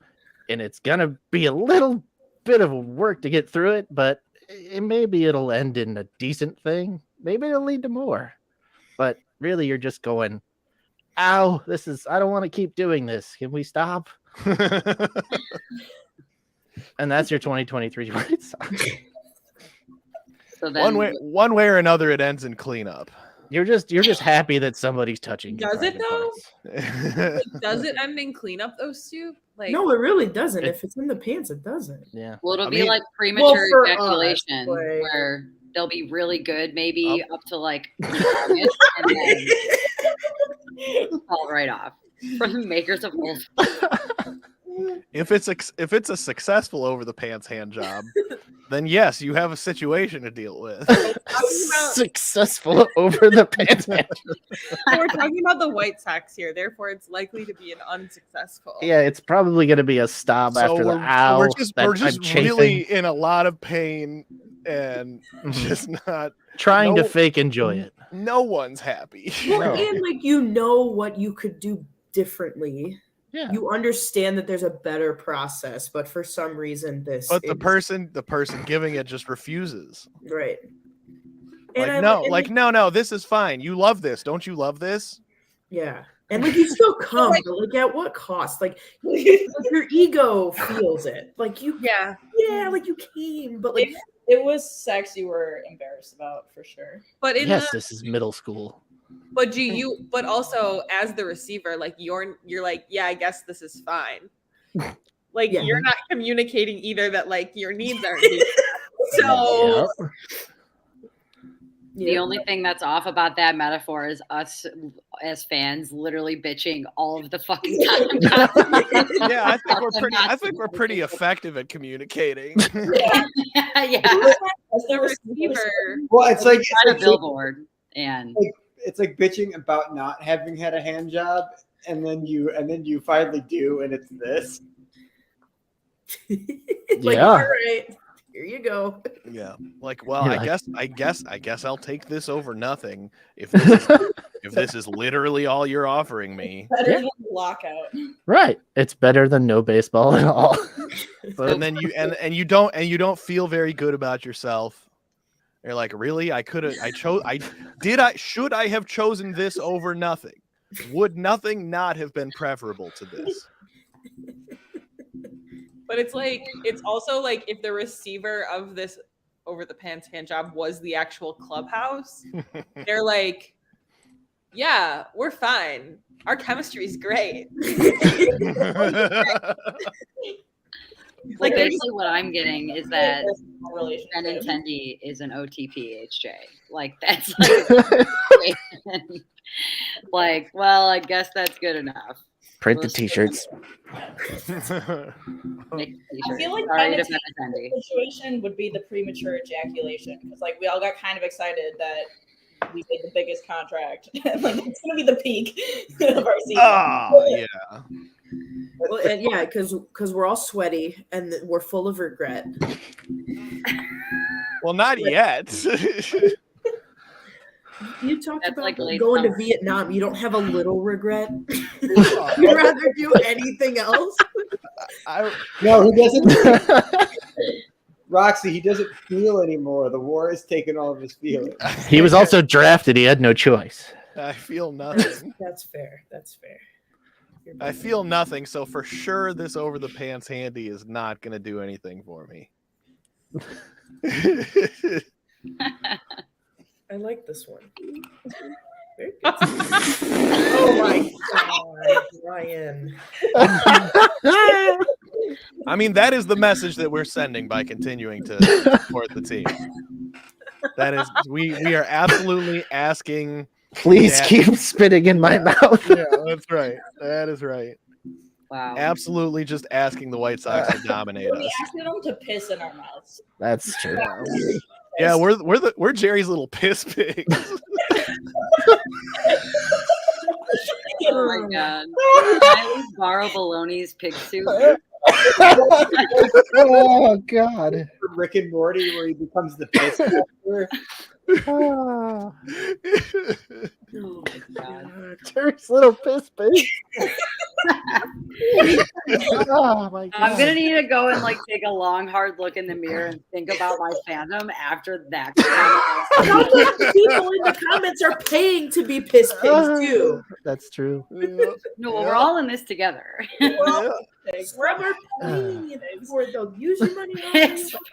[SPEAKER 1] and it's gonna be a little bit of work to get through it, but maybe it'll end in a decent thing. Maybe it'll lead to more. But really, you're just going, ow, I don't want to keep doing this. Can we stop? And that's your 2023 White Sox.
[SPEAKER 4] So then,
[SPEAKER 2] one way or another, it ends in cleanup.
[SPEAKER 1] You're just happy that somebody's touching your
[SPEAKER 5] Does it
[SPEAKER 1] private
[SPEAKER 5] though?
[SPEAKER 1] parts.
[SPEAKER 5] Does it end in cleanup though, Soup? Like
[SPEAKER 3] No, it really doesn't. If it's in the pants, it doesn't.
[SPEAKER 1] Yeah.
[SPEAKER 4] well, it'll
[SPEAKER 2] I
[SPEAKER 4] be
[SPEAKER 2] mean-
[SPEAKER 4] like premature
[SPEAKER 3] for us,
[SPEAKER 4] ejaculation,
[SPEAKER 3] like-
[SPEAKER 4] where they'll be really good, maybe
[SPEAKER 2] Oh.
[SPEAKER 4] up to like August, and then fall right off from the makers of old.
[SPEAKER 2] If it's a successful over the pants hand job, then yes, you have a situation to deal with.
[SPEAKER 1] Successful over the pants.
[SPEAKER 5] we're talking about the White Sox here, therefore it's likely to be an unsuccessful.
[SPEAKER 1] Yeah, it's probably going to be a stop after the owl.
[SPEAKER 2] we're just
[SPEAKER 1] that I'm
[SPEAKER 2] really
[SPEAKER 1] chafing.
[SPEAKER 2] in a lot of pain and
[SPEAKER 1] Mhm.
[SPEAKER 2] just not.
[SPEAKER 1] Trying to
[SPEAKER 2] no-
[SPEAKER 1] fake enjoy it.
[SPEAKER 2] No one's happy.
[SPEAKER 3] Well,
[SPEAKER 1] No.
[SPEAKER 3] and like you know what you could do differently.
[SPEAKER 1] Yeah.
[SPEAKER 3] You understand that there's a better process, but for some reason this
[SPEAKER 2] But the
[SPEAKER 3] is-
[SPEAKER 2] person giving it just refuses.
[SPEAKER 3] right.
[SPEAKER 2] No, this is fine. You love this, don't you love this?
[SPEAKER 3] Yeah. And like you still come, but like at what cost? Like your ego feels it. Like you
[SPEAKER 5] Yeah.
[SPEAKER 3] like you came, but like
[SPEAKER 7] It was sex you were embarrassed about for sure.
[SPEAKER 5] But in
[SPEAKER 1] Yes,
[SPEAKER 5] the
[SPEAKER 1] this is middle school.
[SPEAKER 5] but do you but also as the receiver, like you're like, yeah, I guess this is fine. Like
[SPEAKER 3] Yeah.
[SPEAKER 5] you're not communicating either that like your needs aren't being so
[SPEAKER 1] Yep.
[SPEAKER 4] The only thing that's off about that metaphor is us as fans literally bitching all of the fucking time.
[SPEAKER 2] Yeah, I think we're pretty effective at communicating.
[SPEAKER 4] yeah.
[SPEAKER 5] the receiver.
[SPEAKER 6] Well, it's like
[SPEAKER 4] On a billboard, and
[SPEAKER 6] it's like bitching about not having had a hand job, and then you finally do, and it's this.
[SPEAKER 3] like,
[SPEAKER 1] Yeah.
[SPEAKER 3] all right, here you go.
[SPEAKER 2] Yeah. Like, well,
[SPEAKER 1] Yeah.
[SPEAKER 2] I guess I'll take this over nothing if this is literally all you're offering me.
[SPEAKER 7] Better
[SPEAKER 1] Yeah.
[SPEAKER 7] than lockout.
[SPEAKER 1] Right. It's better than no baseball at all.
[SPEAKER 2] And then you don't feel very good about yourself. You're like, really? Should I have chosen this over nothing? Would nothing not have been preferable to this?
[SPEAKER 5] But it's also like if the receiver of this over the pants hand job was the actual clubhouse, they're like, yeah, we're fine. Our chemistry is great.
[SPEAKER 4] like basically what I'm getting is that
[SPEAKER 7] Relationship.
[SPEAKER 4] Benintendi is an OTP HJ. Like that's like, like, well, I guess that's good enough.
[SPEAKER 1] Print the t-shirts.
[SPEAKER 4] Make a
[SPEAKER 7] I
[SPEAKER 4] t-shirt.
[SPEAKER 7] feel like
[SPEAKER 4] Sorry to
[SPEAKER 7] Benintendi's
[SPEAKER 4] Benintendi.
[SPEAKER 7] situation would be the premature ejaculation because like we all got kind of excited that we get the biggest contract. Like it's gonna be the peak of our season.
[SPEAKER 2] Oh yeah.
[SPEAKER 3] Well, and yeah, because we're all sweaty and we're full of regret.
[SPEAKER 2] Well, not yet.
[SPEAKER 3] You talked
[SPEAKER 4] That's
[SPEAKER 3] about
[SPEAKER 4] like late
[SPEAKER 3] going to
[SPEAKER 4] summer.
[SPEAKER 3] Vietnam. You don't have a little regret. You'd rather do anything else.
[SPEAKER 6] No, he doesn't. Roxy, he doesn't feel anymore. The war has taken all of his feelings.
[SPEAKER 1] He was also drafted. He had no choice.
[SPEAKER 2] I feel nothing.
[SPEAKER 3] That's fair. That's fair.
[SPEAKER 2] I feel nothing. So for sure, this over the pants handy is not going to do anything for me.
[SPEAKER 3] I like this one. Very good. Oh my god, Ryan.
[SPEAKER 2] I mean, that is the message that we're sending by continuing to support the team. That is, we are absolutely asking.
[SPEAKER 1] Please
[SPEAKER 2] Yeah.
[SPEAKER 1] keep spitting in my mouth.
[SPEAKER 2] Yeah, that's right. That is right.
[SPEAKER 4] Wow.
[SPEAKER 2] Absolutely, just asking the White Sox to dominate
[SPEAKER 7] We
[SPEAKER 2] us.
[SPEAKER 7] asked them to piss in our mouths.
[SPEAKER 1] That's true.
[SPEAKER 2] Yeah, we're Jerry's little piss pigs.
[SPEAKER 4] Oh my god. Can I at least borrow Baloney's pig suit?
[SPEAKER 1] Oh god.
[SPEAKER 6] Rick and Morty, where he becomes the piss master.
[SPEAKER 1] Oh,
[SPEAKER 4] Oh my god.
[SPEAKER 1] Jerry's little piss pig. Oh my god.
[SPEAKER 4] I'm gonna need to go and like take a long, hard look in the mirror and think about my fandom after that.
[SPEAKER 3] Some of the people in the comments are paying to be piss pigs too.
[SPEAKER 1] That's true.
[SPEAKER 4] No, we're all in this together.
[SPEAKER 3] Rubber paying for they'll use your money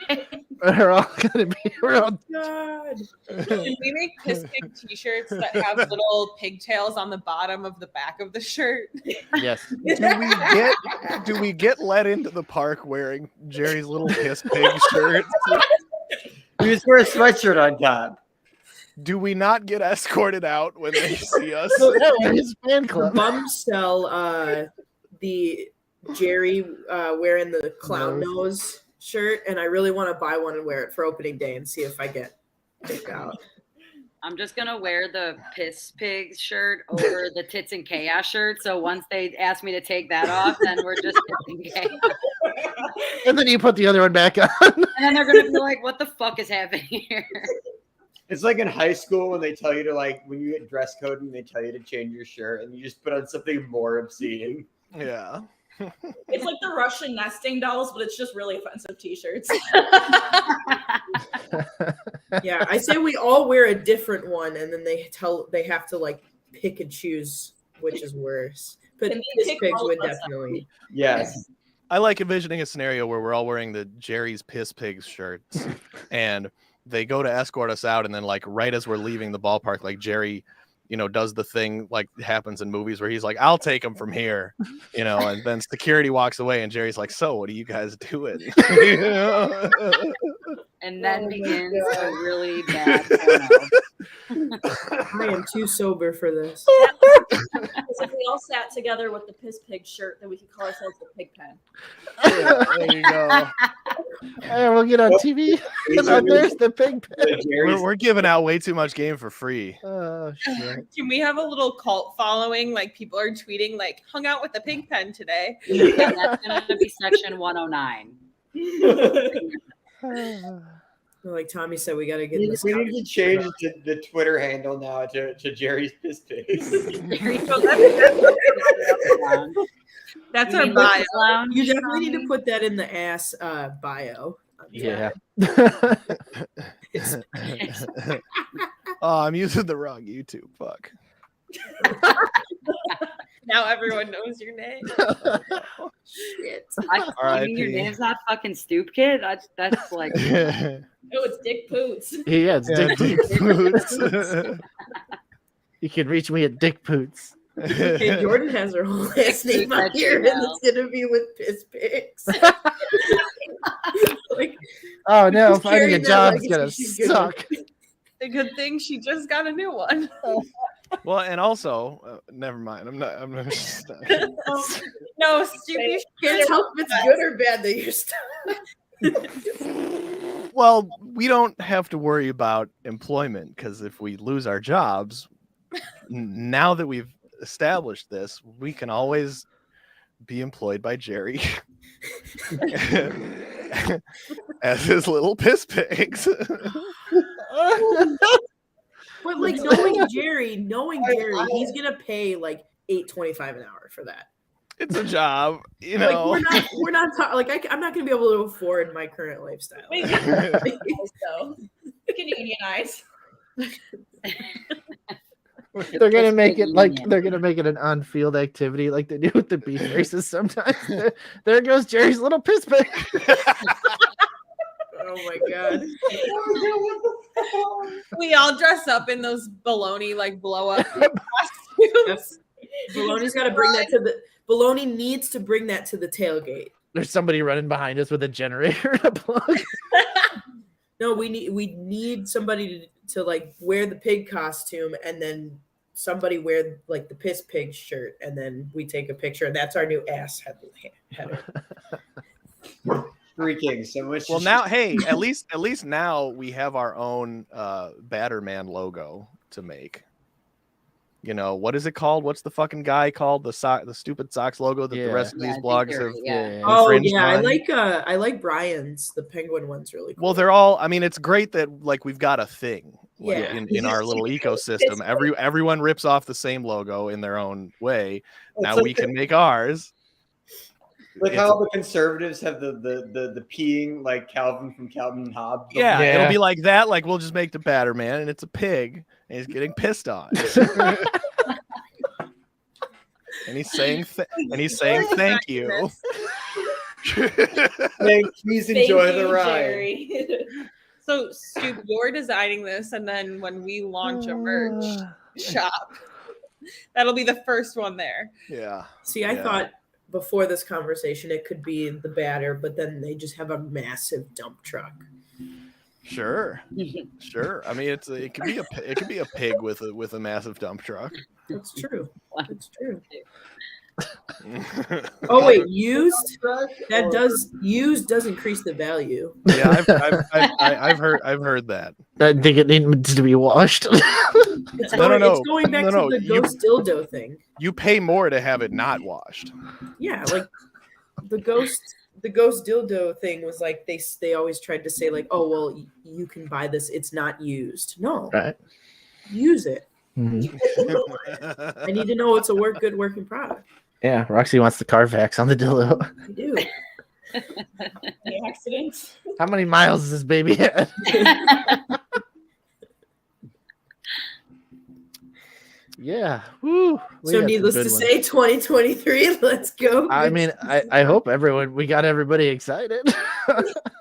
[SPEAKER 3] on.
[SPEAKER 1] We're all gonna be. We're all.
[SPEAKER 3] God.
[SPEAKER 5] Can we make piss pig t-shirts that have little pigtails on the bottom of the back of the shirt?
[SPEAKER 1] Yes.
[SPEAKER 2] Do we get let into the park wearing Jerry's little piss pig shirts?
[SPEAKER 6] You just wear a sweatshirt on top.
[SPEAKER 2] Do we not get escorted out when they see us?
[SPEAKER 1] Yeah, his fan
[SPEAKER 3] The
[SPEAKER 1] club.
[SPEAKER 3] bums sell the Jerry wearing the clown nose shirt, and I really want to buy one and wear it for opening day and see if I get picked out.
[SPEAKER 4] I'm just gonna wear the piss pig shirt over the tits and chaos shirt. So once they ask me to take that off, then we're just tits and chaos.
[SPEAKER 1] And then you put the other one back on.
[SPEAKER 4] And then they're gonna be like, "What the fuck is happening here?"
[SPEAKER 6] It's like in high school when they tell you to when you get dress code and they tell you to change your shirt and you just put on something more obscene.
[SPEAKER 2] Yeah.
[SPEAKER 7] It's like the Russian nesting dolls, but it's just really offensive t-shirts.
[SPEAKER 3] Yeah, I say we all wear a different one, and then they have to pick and choose which is worse. But
[SPEAKER 7] Can they
[SPEAKER 3] piss
[SPEAKER 7] pick
[SPEAKER 3] pigs
[SPEAKER 7] all
[SPEAKER 3] would
[SPEAKER 7] of us up?
[SPEAKER 3] definitely.
[SPEAKER 6] Yes.
[SPEAKER 2] I like envisioning a scenario where we're all wearing the Jerry's Piss Pigs shirts and they go to escort us out. And then right as we're leaving the ballpark, Jerry, does the thing happens in movies where he's like, I'll take him from here, and then security walks away and Jerry's like, so what are you guys doing?
[SPEAKER 4] And then begins a really bad porno.
[SPEAKER 3] I am too sober for this.
[SPEAKER 7] Because if we all sat together with the piss pig shirt, then we could call ourselves the pig pen.
[SPEAKER 2] Yeah, there you go.
[SPEAKER 1] Hey, we'll get on TV. There's the pig pen.
[SPEAKER 2] We're giving out way too much game for free.
[SPEAKER 1] Oh shit.
[SPEAKER 5] Can we have a little cult following? People are tweeting hung out with the pig pen today.
[SPEAKER 4] Yeah, that's gonna be section 109.
[SPEAKER 3] Like Tommy said, we got to get
[SPEAKER 6] We
[SPEAKER 3] this.
[SPEAKER 6] need to change the Twitter handle now to Jerry's Piss Pigs.
[SPEAKER 5] That's
[SPEAKER 4] You
[SPEAKER 5] our
[SPEAKER 4] mean
[SPEAKER 5] bio.
[SPEAKER 4] Lucas Lounge?
[SPEAKER 3] You definitely need to put that in the ass bio.
[SPEAKER 1] Yeah.
[SPEAKER 2] Oh, I'm using the wrong YouTube. Fuck.
[SPEAKER 5] Now everyone knows your name.
[SPEAKER 3] Shit.
[SPEAKER 4] You mean your name's not fucking Stoop Kid? That's like,
[SPEAKER 7] Oh, it's Dick Poots.
[SPEAKER 1] Yeah, it's Dick Poots.
[SPEAKER 2] Boots.
[SPEAKER 1] You can reach me at Dick Poots.
[SPEAKER 3] Okay, Jordan has her whole last name on here, and it's gonna be with piss pigs.
[SPEAKER 1] Oh no,
[SPEAKER 3] She's
[SPEAKER 1] finding a
[SPEAKER 3] carrying that
[SPEAKER 1] job is
[SPEAKER 3] legacy.
[SPEAKER 1] gonna
[SPEAKER 3] She's good.
[SPEAKER 1] suck.
[SPEAKER 5] The good thing she just got a new one.
[SPEAKER 2] Well, and also, never mind. I'm not.
[SPEAKER 5] No, stupid.
[SPEAKER 3] Can't help if it's good or bad that you're stuck.
[SPEAKER 2] Well, we don't have to worry about employment because if we lose our jobs, now that we've established this, we can always be employed by Jerry as his little piss pigs.
[SPEAKER 3] But like knowing Jerry, he's gonna pay like $8.25 an hour for that.
[SPEAKER 2] It's a job, you
[SPEAKER 3] Like
[SPEAKER 2] know.
[SPEAKER 3] we're not like I'm not gonna be able to afford my current lifestyle.
[SPEAKER 7] Wait, so we can unionize.
[SPEAKER 1] They're gonna make it like they're gonna make it an on-field activity like they do with the beef races sometimes. There goes Jerry's little piss pig.
[SPEAKER 3] Oh my god.
[SPEAKER 5] We all dress up in those baloney like blow up costumes.
[SPEAKER 3] Baloney's got to bring that to the. Baloney needs to bring that to the tailgate.
[SPEAKER 1] There's somebody running behind us with a generator to plug.
[SPEAKER 3] No, we need somebody to like wear the pig costume, and then somebody wear like the piss pig shirt, and then we take a picture, and that's our new ass header.
[SPEAKER 6] Freaking so much.
[SPEAKER 2] Well, now, hey, at least now we have our own Batterman logo to make. You know, what is it called? What's the fucking guy called? The stupid Sox logo that the rest of these blogs have.
[SPEAKER 3] Oh
[SPEAKER 2] infringed
[SPEAKER 3] yeah,
[SPEAKER 2] on?
[SPEAKER 3] I like Brian's. The penguin one's really cool.
[SPEAKER 2] Well, they're all. I mean, it's great that like we've got a thing. Like,
[SPEAKER 3] Yeah.
[SPEAKER 2] in our little ecosystem, everyone rips off the same logo in their own way. Now we can make ours.
[SPEAKER 6] Like how the conservatives have the peeing like Calvin from Calvin and Hobbes.
[SPEAKER 2] Yeah, it'll be like that. Like we'll just make the Batterman, and it's a pig, and he's getting pissed on, and he's saying thank you.
[SPEAKER 6] Please enjoy the ride.
[SPEAKER 7] Jerry.
[SPEAKER 5] So, Stu, you're designing this, and then when we launch a merch shop, that'll be the first one there.
[SPEAKER 2] Yeah.
[SPEAKER 3] See, I thought before this conversation it could be the batter, but then they just have a massive dump truck.
[SPEAKER 2] Sure. I mean, it could be a pig with a massive dump truck.
[SPEAKER 3] That's true. That's true. Oh wait, used does increase the value.
[SPEAKER 2] Yeah, I've heard that.
[SPEAKER 1] I think it needs to be washed.
[SPEAKER 3] It's going,
[SPEAKER 2] No.
[SPEAKER 3] It's going back to the ghost dildo thing.
[SPEAKER 2] You pay more to have it not washed.
[SPEAKER 3] Yeah, like the ghost dildo thing was like they always tried to say like, oh well, you can buy this, it's not used. No,
[SPEAKER 1] Right.
[SPEAKER 3] Use it.
[SPEAKER 1] Mm-hmm.
[SPEAKER 3] I need to know it's a good working product.
[SPEAKER 1] Yeah, Roxy wants the Carfax on the dildo.
[SPEAKER 3] I do.
[SPEAKER 7] The accident.
[SPEAKER 1] How many miles does this baby have? Yeah. Woo. We
[SPEAKER 3] So
[SPEAKER 1] got
[SPEAKER 3] needless
[SPEAKER 1] some
[SPEAKER 3] to
[SPEAKER 1] good
[SPEAKER 3] say,
[SPEAKER 1] ones.
[SPEAKER 3] 2023. Let's go.
[SPEAKER 1] I mean, I hope we got everybody excited.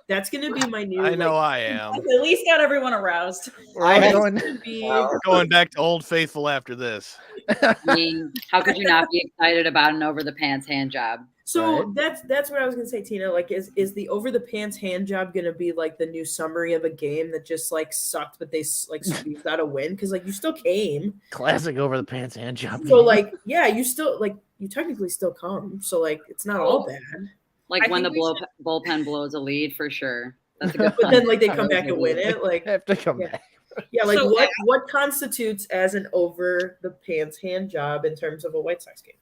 [SPEAKER 3] That's gonna be my new.
[SPEAKER 2] I know I am.
[SPEAKER 7] At least got everyone aroused.
[SPEAKER 1] We're all
[SPEAKER 2] Going back to Old Faithful after this.
[SPEAKER 4] I mean, how could you not be excited about an over the pants hand job?
[SPEAKER 3] So
[SPEAKER 1] Right.
[SPEAKER 3] that's what I was gonna say, Tina. Like, is the over the pants hand job gonna be like the new summary of a game that just like sucked, but they like squeezed out a win? Because like you still came.
[SPEAKER 1] Classic over the pants hand job.
[SPEAKER 3] So like, yeah, you technically still come. So like, it's not all bad.
[SPEAKER 4] Like
[SPEAKER 5] I
[SPEAKER 4] when the
[SPEAKER 5] think we
[SPEAKER 4] bullpen blows a lead for sure. That's a good
[SPEAKER 3] But then like they come back and win it. Like,
[SPEAKER 1] have to come
[SPEAKER 3] Yeah.
[SPEAKER 1] back.
[SPEAKER 3] yeah, like
[SPEAKER 5] So,
[SPEAKER 3] what constitutes as an over the pants hand job in terms of a White Sox game?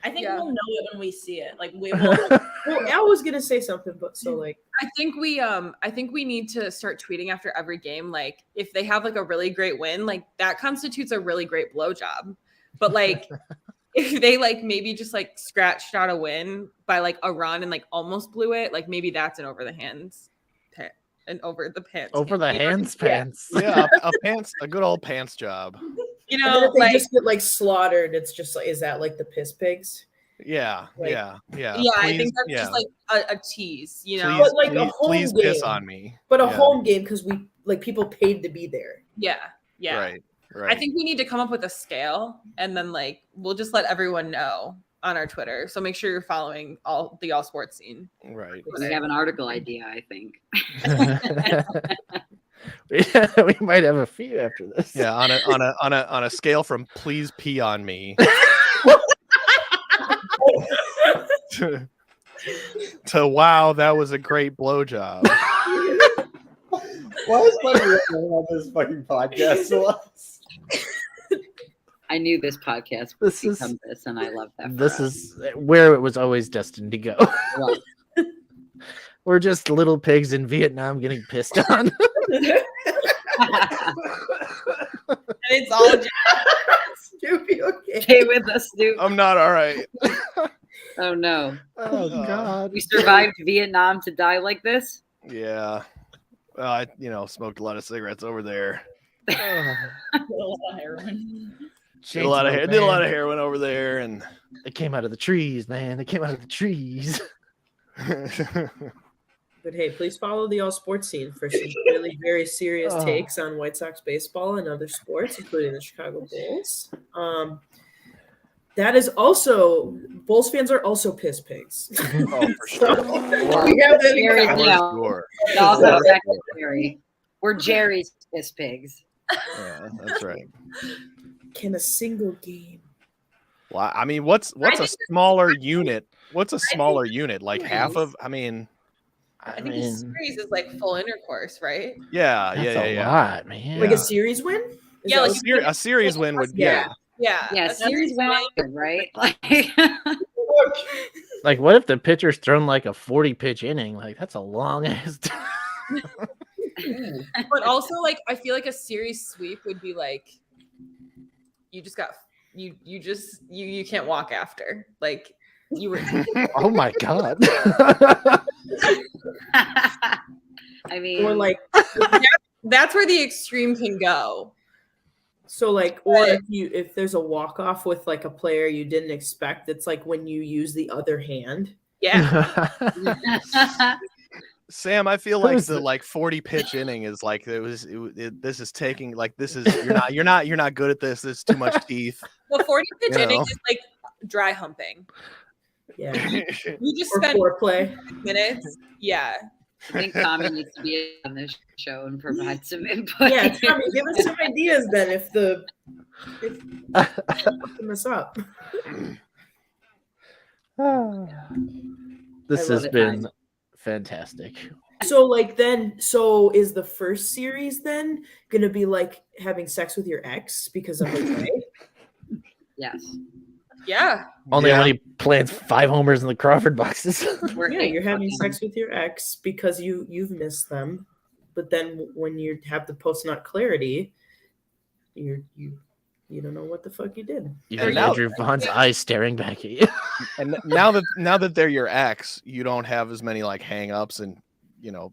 [SPEAKER 7] I think
[SPEAKER 5] Yeah.
[SPEAKER 7] we'll know it when we see it. Like we will.
[SPEAKER 3] Well, Al was gonna say something, but so like,
[SPEAKER 5] I think we need to start tweeting after every game. Like if they have like a really great win, like that constitutes a really great blowjob. But like if they like maybe just like scratched out a win by like a run and like almost blew it, like maybe that's an over the hands and over the pants.
[SPEAKER 1] Over the hands
[SPEAKER 5] Yeah.
[SPEAKER 1] pants.
[SPEAKER 2] Yeah, a good old pants job.
[SPEAKER 5] You
[SPEAKER 3] and then
[SPEAKER 5] know,
[SPEAKER 3] if they
[SPEAKER 5] like
[SPEAKER 3] just get like slaughtered, it's just like, is that like the piss pigs?
[SPEAKER 2] Yeah,
[SPEAKER 3] Like-
[SPEAKER 2] yeah.
[SPEAKER 5] yeah,
[SPEAKER 2] Please,
[SPEAKER 5] I think that's
[SPEAKER 2] yeah.
[SPEAKER 5] just like a tease, you know.
[SPEAKER 2] Please,
[SPEAKER 3] But, like, a home
[SPEAKER 2] please piss
[SPEAKER 3] game.
[SPEAKER 2] on me.
[SPEAKER 3] But a
[SPEAKER 2] Yeah.
[SPEAKER 3] home game because we like people paid to be there.
[SPEAKER 5] Yeah.
[SPEAKER 2] Right.
[SPEAKER 5] I think we need to come up with a scale and then like we'll just let everyone know on our Twitter. So make sure you're following all sports scene.
[SPEAKER 2] Right.
[SPEAKER 4] We have an article idea, I think.
[SPEAKER 1] We might have a few after this.
[SPEAKER 2] Yeah, on a scale from please pee on me to wow, that was a great blowjob.
[SPEAKER 6] Why is my real name on this fucking podcast?
[SPEAKER 4] I knew this podcast would become this, and I love that.
[SPEAKER 1] This is where it was always destined to go. We're just little pigs in Vietnam getting pissed on.
[SPEAKER 5] And it's all
[SPEAKER 3] Snoopy, okay.
[SPEAKER 4] Stay with us, Snoop.
[SPEAKER 2] I'm not all right.
[SPEAKER 4] Oh no.
[SPEAKER 1] Oh God.
[SPEAKER 4] We survived Vietnam to die like this?
[SPEAKER 2] Yeah. I smoked a lot of cigarettes over there.
[SPEAKER 7] A lot of heroin.
[SPEAKER 2] Did a lot of heroin over there, and
[SPEAKER 1] They came out of the trees, man. They came out of the trees.
[SPEAKER 3] But hey, please follow the All Sports scene for some really very serious takes on White Sox baseball and other sports, including the Chicago Bulls. That is also Bulls fans are also piss pigs.
[SPEAKER 2] oh, for sure.
[SPEAKER 3] We have that in
[SPEAKER 4] Jerry,
[SPEAKER 3] common.
[SPEAKER 4] no.
[SPEAKER 2] Sure.
[SPEAKER 4] It's also affected Jerry. We're Jerry's piss pigs.
[SPEAKER 2] Yeah, that's right.
[SPEAKER 3] Can a single game?
[SPEAKER 2] Well, I mean, what's a smaller unit? What's a smaller unit? Like half of? I mean,
[SPEAKER 5] I think a series is like full intercourse, right?
[SPEAKER 2] yeah,
[SPEAKER 1] That's
[SPEAKER 2] yeah,
[SPEAKER 1] a
[SPEAKER 2] yeah.
[SPEAKER 1] lot, man.
[SPEAKER 3] Like a series win? Is
[SPEAKER 5] Yeah,
[SPEAKER 3] that
[SPEAKER 5] like
[SPEAKER 2] A series win would, yeah.
[SPEAKER 5] Yeah.
[SPEAKER 4] Yeah,
[SPEAKER 5] That's
[SPEAKER 4] series
[SPEAKER 5] win.
[SPEAKER 4] win, right? Like,
[SPEAKER 1] Like, what if the pitcher's thrown like a 40 pitch inning? Like, that's a long ass time.
[SPEAKER 5] But also, like, I feel like a series sweep would be like, you just got you can't walk after. Like, you were.
[SPEAKER 1] Oh my God.
[SPEAKER 4] I mean,
[SPEAKER 3] or like
[SPEAKER 5] That's where the extreme can go.
[SPEAKER 3] so like or if there's a walk off with like a player you didn't expect, it's like when you use the other hand.
[SPEAKER 5] Yeah.
[SPEAKER 2] Sam, I feel like the 40 pitch inning is like this is taking like this is you're not good at this. This is too much teeth.
[SPEAKER 5] The 40 pitch
[SPEAKER 2] You
[SPEAKER 5] inning
[SPEAKER 2] know.
[SPEAKER 5] is like dry humping.
[SPEAKER 3] Yeah.
[SPEAKER 5] You just
[SPEAKER 3] Or
[SPEAKER 5] spent
[SPEAKER 3] foreplay.
[SPEAKER 5] minutes. Yeah.
[SPEAKER 4] I think Tommy needs to be on this show and provide some input.
[SPEAKER 3] Yeah, Tommy, give us some ideas then if this up.
[SPEAKER 1] This
[SPEAKER 3] I
[SPEAKER 1] has
[SPEAKER 3] love it.
[SPEAKER 1] been fantastic.
[SPEAKER 3] So is the first series then gonna be like having sex with your ex because of Jose?
[SPEAKER 4] Yes.
[SPEAKER 5] Yeah.
[SPEAKER 1] Only
[SPEAKER 2] Yeah.
[SPEAKER 1] when he plants 5 homers in the Crawford boxes.
[SPEAKER 3] Yeah, you're having sex with your ex because you've missed them, but then when you have the post nut clarity, you don't know what the fuck you did.
[SPEAKER 1] You
[SPEAKER 2] And
[SPEAKER 1] have
[SPEAKER 2] now-
[SPEAKER 1] Andrew Vaughn's eyes staring back at you.
[SPEAKER 2] And now that they're your ex, you don't have as many like hang-ups, and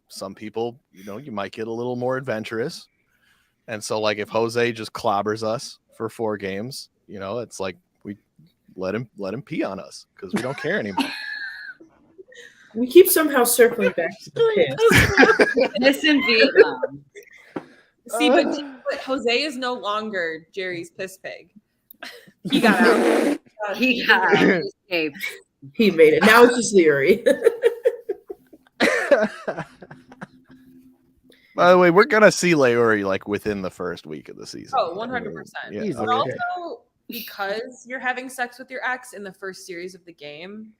[SPEAKER 2] some people, you might get a little more adventurous. And so like if Jose just clobbers us for 4 games, it's like we let him pee on us because we don't care anymore.
[SPEAKER 3] We keep somehow circling back to the piss.
[SPEAKER 4] This in Vietnam.
[SPEAKER 5] See, but Jose is no longer Jerry's piss pig. He got out.
[SPEAKER 4] He got escaped.
[SPEAKER 3] He made it. Now it's just Leary.
[SPEAKER 2] By the way, we're gonna see Leori like within the first week of the season.
[SPEAKER 5] Oh, 100%.
[SPEAKER 2] Yeah,
[SPEAKER 1] He's
[SPEAKER 5] But
[SPEAKER 2] okay.
[SPEAKER 5] also, because you're having sex with your ex in the first series of the game,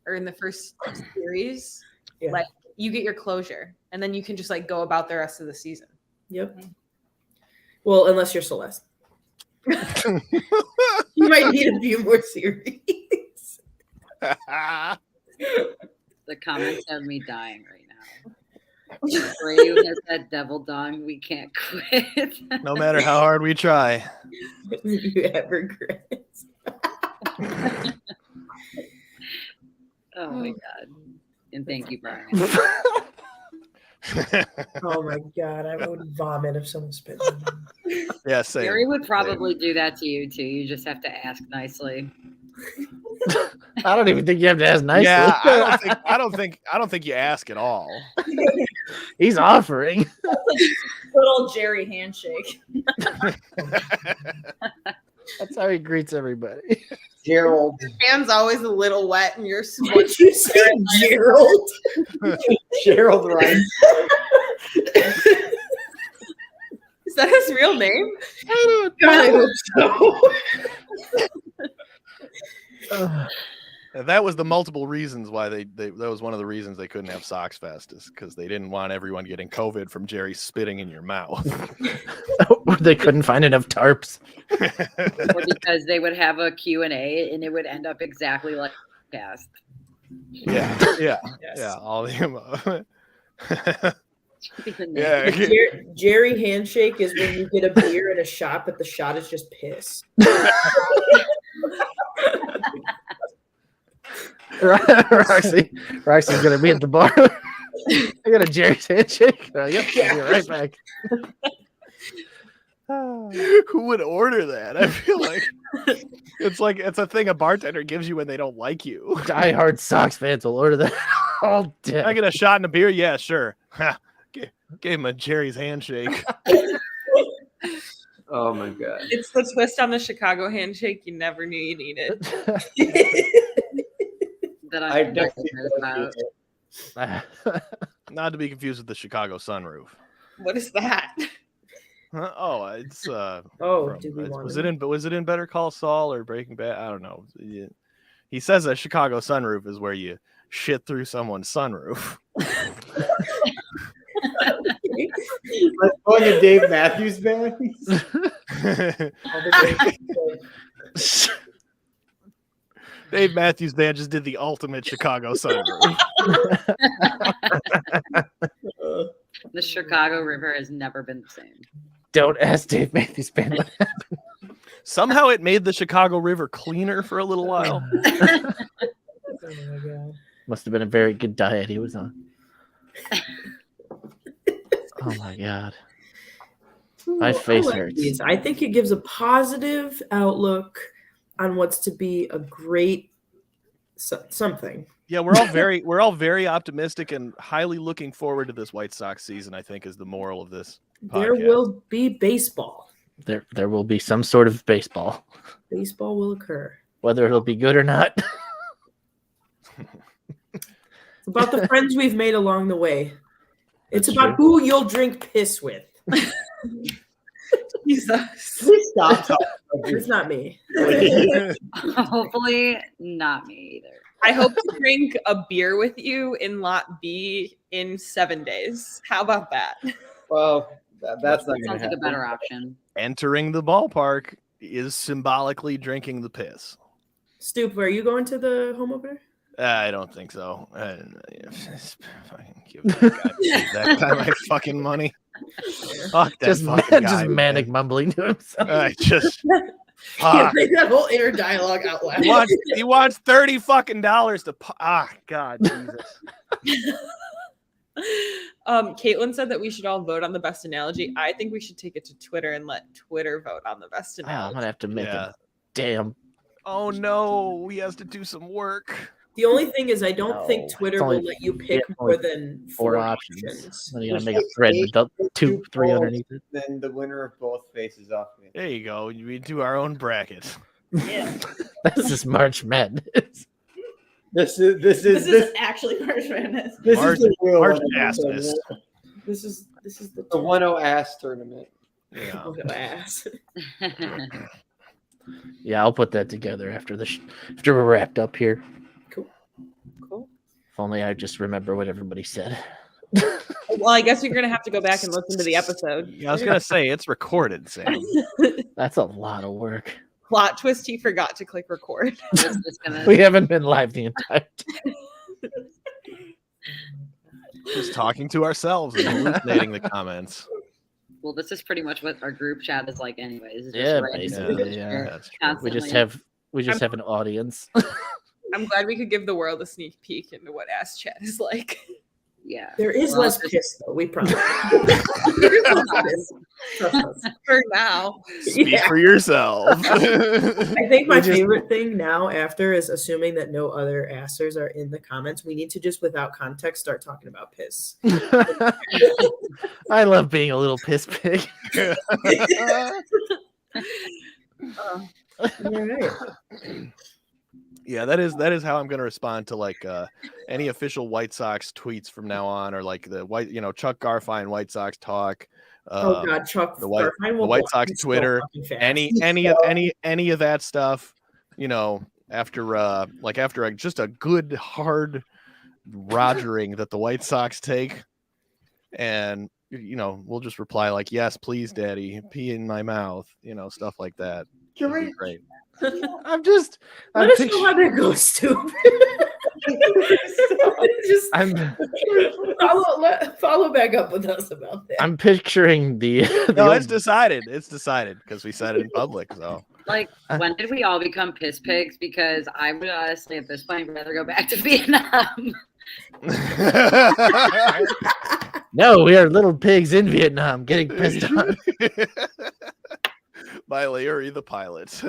[SPEAKER 5] or in the first series,
[SPEAKER 3] Yeah.
[SPEAKER 5] like you get your closure, and then you can just like go about the rest of the season.
[SPEAKER 3] Yep. Well, unless you're Celeste. You might need a few more series.
[SPEAKER 4] The comments have me dying right now. Brayu has that devil dong. We can't quit.
[SPEAKER 2] No matter how hard we try.
[SPEAKER 3] You have regrets.
[SPEAKER 4] Oh my god. And thank you, Brian.
[SPEAKER 3] Oh my god, I would vomit if someone spit on me.
[SPEAKER 2] Yeah, same.
[SPEAKER 4] Gary would probably do that to you too. You just have to ask nicely.
[SPEAKER 1] I don't even think you have to ask nicely.
[SPEAKER 2] Yeah, I don't think you ask at all.
[SPEAKER 1] He's offering.
[SPEAKER 7] Good old Jerry handshake.
[SPEAKER 1] That's how he greets everybody.
[SPEAKER 6] Gerald.
[SPEAKER 5] Your hand's always a little wet, and you're
[SPEAKER 3] What did you say, Gerald?
[SPEAKER 6] Gerald Rice.
[SPEAKER 5] Is that his real name?
[SPEAKER 3] God, I hope so.
[SPEAKER 2] That was the multiple reasons why that was one of the reasons they couldn't have Sox Fest, is because they didn't want everyone getting COVID from Jerry spitting in your mouth.
[SPEAKER 1] They couldn't find enough tarps.
[SPEAKER 4] Or because they would have a Q&A and it would end up exactly like cast.
[SPEAKER 2] Yeah.
[SPEAKER 3] Yes.
[SPEAKER 2] All the
[SPEAKER 3] The Jerry handshake is when you get a beer and a shot, but the shot is just piss.
[SPEAKER 1] Roxy's gonna be at the bar. I got a Jerry's handshake. Yep, I'll be right back.
[SPEAKER 2] Who would order that? I feel like it's a thing a bartender gives you when they don't like you.
[SPEAKER 1] Die-hard Sox fans will order that all day.
[SPEAKER 2] I get a shot and a beer. Yeah, sure. Gave him a Jerry's handshake.
[SPEAKER 6] Oh my god.
[SPEAKER 5] It's the twist on the Chicago handshake you never knew you needed.
[SPEAKER 4] That
[SPEAKER 6] I
[SPEAKER 4] I'm
[SPEAKER 6] definitely
[SPEAKER 4] about.
[SPEAKER 2] Not to be confused with the Chicago sunroof.
[SPEAKER 5] What is that?
[SPEAKER 2] Oh, it's
[SPEAKER 3] do we want
[SPEAKER 2] was
[SPEAKER 3] to
[SPEAKER 2] it in Better Call Saul or Breaking Bad? I don't know. He says a Chicago sunroof is where you shit through someone's sunroof.
[SPEAKER 6] Like going to Dave Matthews Band.
[SPEAKER 2] Dave Matthews Band just did the ultimate Chicago sunroof.
[SPEAKER 4] The Chicago River has never been the same.
[SPEAKER 1] Don't ask Dave Matthews Band what happened.
[SPEAKER 2] Somehow it made the Chicago River cleaner for a little while.
[SPEAKER 3] Oh my god.
[SPEAKER 1] Must have been a very good diet he was on. Oh my god. My face hurts.
[SPEAKER 3] These. I think it gives a positive outlook on what's to be a great something.
[SPEAKER 2] Yeah, we're all very optimistic and highly looking forward to this White Sox season, I think, is the moral of this podcast.
[SPEAKER 3] There will be baseball.
[SPEAKER 1] There will be some sort of baseball.
[SPEAKER 3] Baseball will occur.
[SPEAKER 1] Whether it'll be good or not.
[SPEAKER 3] It's about the friends we've made along the way. It's
[SPEAKER 1] That's
[SPEAKER 3] about who you'll drink piss with.
[SPEAKER 5] Jesus.
[SPEAKER 6] Please stop talking.
[SPEAKER 3] It's not me.
[SPEAKER 4] Hopefully not me either.
[SPEAKER 5] I hope to drink a beer with you in Lot B in 7 days. How about that?
[SPEAKER 6] Well, that's not going to
[SPEAKER 4] Sounds like
[SPEAKER 6] happen.
[SPEAKER 4] a better option.
[SPEAKER 2] Entering the ballpark is symbolically drinking the piss.
[SPEAKER 3] Stoop, are you going to the home opener?
[SPEAKER 2] I don't think so. Fucking give that guy my fucking money. Fuck that
[SPEAKER 1] Just
[SPEAKER 2] fucking guy,
[SPEAKER 1] just manic
[SPEAKER 2] man.
[SPEAKER 1] mumbling to himself.
[SPEAKER 2] I just
[SPEAKER 3] Can't make that whole inner dialogue out loud.
[SPEAKER 2] he wants $30 fucking to God Jesus.
[SPEAKER 5] Caitlin said that we should all vote on the best analogy. I think we should take it to Twitter and let Twitter vote on the best
[SPEAKER 1] Oh, I'm
[SPEAKER 5] analogy.
[SPEAKER 1] gonna have to make
[SPEAKER 2] Yeah.
[SPEAKER 1] a damn.
[SPEAKER 2] Oh no, he has to do some work.
[SPEAKER 3] The only thing is, I don't
[SPEAKER 1] No,
[SPEAKER 3] think Twitter
[SPEAKER 1] it's only-
[SPEAKER 3] will let you pick
[SPEAKER 1] yeah,
[SPEAKER 3] more
[SPEAKER 1] only
[SPEAKER 3] than
[SPEAKER 1] four
[SPEAKER 3] 4
[SPEAKER 1] options.
[SPEAKER 3] options.
[SPEAKER 1] Then you're gonna make a thread with the 2, 3 underneath it.
[SPEAKER 6] Then the winner of both faces off me.
[SPEAKER 2] There you go. We do our own bracket.
[SPEAKER 3] Yeah.
[SPEAKER 1] This is March Madness.
[SPEAKER 6] This is
[SPEAKER 7] This is actually March Madness.
[SPEAKER 6] this
[SPEAKER 2] March-
[SPEAKER 6] is the real
[SPEAKER 2] March
[SPEAKER 6] 1-0
[SPEAKER 2] Madness.
[SPEAKER 6] tournament.
[SPEAKER 3] This is the
[SPEAKER 6] The 1-0 ass tournament.
[SPEAKER 2] Yeah.
[SPEAKER 3] ass.
[SPEAKER 1] Yeah, I'll put that together after after we're wrapped up here.
[SPEAKER 3] Cool.
[SPEAKER 1] If only I just remember what everybody said.
[SPEAKER 5] Well, I guess you're gonna have to go back and listen to the episode.
[SPEAKER 2] Yeah, I was gonna say it's recorded, Sam.
[SPEAKER 1] That's a lot of work.
[SPEAKER 5] Plot twist: he forgot to click record.
[SPEAKER 4] It's just gonna-
[SPEAKER 1] We haven't been live the entire time.
[SPEAKER 2] Just talking to ourselves and hallucinating the comments.
[SPEAKER 4] Well, this is pretty much what our group chat is like, anyways. It's just
[SPEAKER 1] Yeah,
[SPEAKER 4] random
[SPEAKER 1] basically,
[SPEAKER 4] shit
[SPEAKER 1] yeah.
[SPEAKER 2] That's true.
[SPEAKER 1] We just
[SPEAKER 4] constantly.
[SPEAKER 1] have an audience.
[SPEAKER 5] I'm glad we could give the world a sneak peek into what ass chat is like.
[SPEAKER 4] Yeah.
[SPEAKER 3] There is
[SPEAKER 4] Well,
[SPEAKER 3] less
[SPEAKER 4] just-
[SPEAKER 3] piss, though. We promise. Trust us.
[SPEAKER 5] For now.
[SPEAKER 2] Speak
[SPEAKER 3] Yeah.
[SPEAKER 2] for yourself.
[SPEAKER 3] I think my
[SPEAKER 1] We just-
[SPEAKER 3] favorite thing now after is assuming that no other assers are in the comments. We need to just, without context, start talking about piss.
[SPEAKER 1] I love being a little piss pig.
[SPEAKER 3] All right.
[SPEAKER 2] Yeah, that is how I'm going to respond to like any official White Sox tweets from now on, or like the Chuck Garfien White Sox talk.
[SPEAKER 3] Oh God, Chuck.
[SPEAKER 2] the White
[SPEAKER 3] Garfien will
[SPEAKER 2] White
[SPEAKER 3] block
[SPEAKER 2] Sox
[SPEAKER 3] me so
[SPEAKER 2] Twitter,
[SPEAKER 3] fucking fast.
[SPEAKER 2] any of that stuff. after just a good hard rogering that the White Sox take, and we'll just reply like, "Yes, please, Daddy, pee in my mouth," stuff like that.
[SPEAKER 6] Can
[SPEAKER 2] It'd be
[SPEAKER 6] we?
[SPEAKER 2] great.
[SPEAKER 1] I'm just.
[SPEAKER 3] Let us know how that goes, stupid. Just follow back up with us about that.
[SPEAKER 1] I'm picturing the.
[SPEAKER 2] No, it's decided. It's decided because we said it in public. So,
[SPEAKER 4] like, when did we all become piss pigs? Because I would honestly, at this point, rather go back to Vietnam.
[SPEAKER 1] No, we are little pigs in Vietnam getting pissed on.
[SPEAKER 2] by Larry the pilot.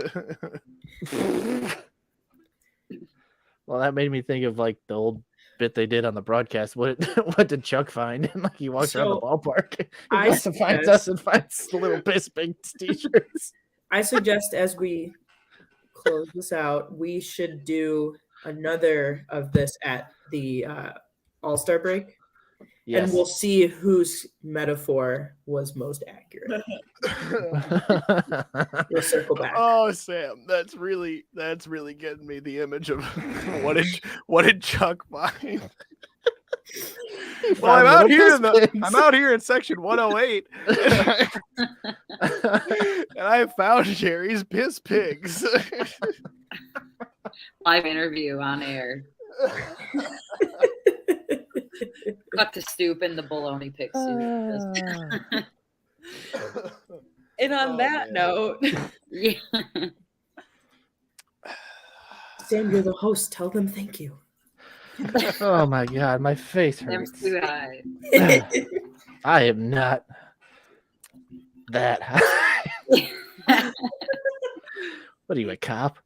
[SPEAKER 1] Well, that made me think of like the old bit they did on the broadcast. What did Chuck find? And like he walks around the ballpark. He goes and finds us and finds the little piss pigs t-shirts.
[SPEAKER 3] I suggest as we close this out, we should do another of this at the All-Star break.
[SPEAKER 1] Yes.
[SPEAKER 3] And we'll see whose metaphor was most accurate. We'll circle back.
[SPEAKER 2] Oh, Sam, that's really getting me the image of what did Chuck find? Well, I'm out here in section 108, and I found Jerry's piss pigs.
[SPEAKER 4] Live interview on air. Cut to Stoop in the bologna pig suit.
[SPEAKER 5] And on that note,
[SPEAKER 4] Yeah.
[SPEAKER 3] Sam, you're the host. Tell them thank you.
[SPEAKER 1] Oh my god, my face
[SPEAKER 4] I'm
[SPEAKER 1] hurts.
[SPEAKER 4] too high.
[SPEAKER 1] I am not that high. What are you, a cop?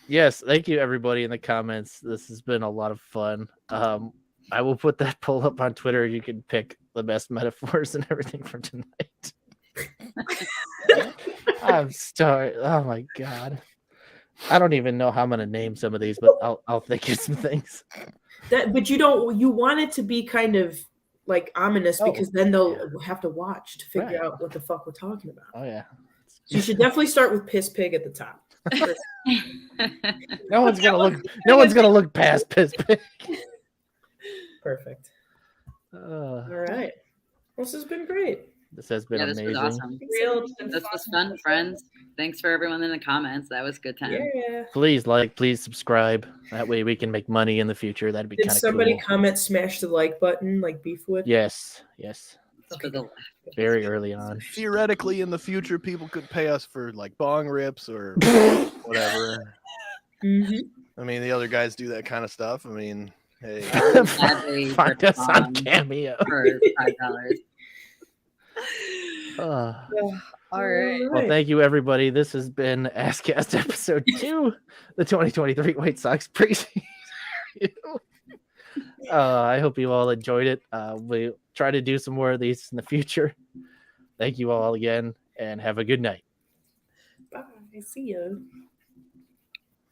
[SPEAKER 1] Yes, thank you everybody in the comments. This has been a lot of fun. I will put that poll up on Twitter. You can pick the best metaphors and everything from tonight. I'm sorry. Oh my god. I don't even know how I'm gonna name some of these, but I'll think of some things.
[SPEAKER 3] But you want it to be kind of like ominous because then they'll have to watch to figure out what the fuck we're talking about.
[SPEAKER 1] Oh yeah.
[SPEAKER 3] So you should definitely start with piss pig at the top.
[SPEAKER 1] No one's gonna look past piss pig.
[SPEAKER 3] Perfect. All right. This has been great.
[SPEAKER 1] This has been
[SPEAKER 4] this
[SPEAKER 1] amazing.
[SPEAKER 4] was awesome. This was fun, friends. Thanks for everyone in the comments. That was a good time.
[SPEAKER 3] Yeah.
[SPEAKER 1] Please subscribe. That way we can make money in the future. That'd be
[SPEAKER 3] Did
[SPEAKER 1] kind of
[SPEAKER 3] somebody
[SPEAKER 1] cool.
[SPEAKER 3] comment smash the like button like Beefwood?
[SPEAKER 1] Yes.
[SPEAKER 4] For the
[SPEAKER 1] Very early on.
[SPEAKER 2] Theoretically, in the future, people could pay us for like bong rips or whatever.
[SPEAKER 3] Mm-hmm.
[SPEAKER 2] I mean, the other guys do that kind of stuff. I mean, hey.
[SPEAKER 1] Find us on Cameo.
[SPEAKER 4] For $5.
[SPEAKER 5] all right.
[SPEAKER 1] Well, thank you, everybody. This has been ASScast episode 2, the 2023 White Sox preseason. I hope you all enjoyed it. We'll try to do some more of these in the future. Thank you all again, and have a good night.
[SPEAKER 3] Bye. See you.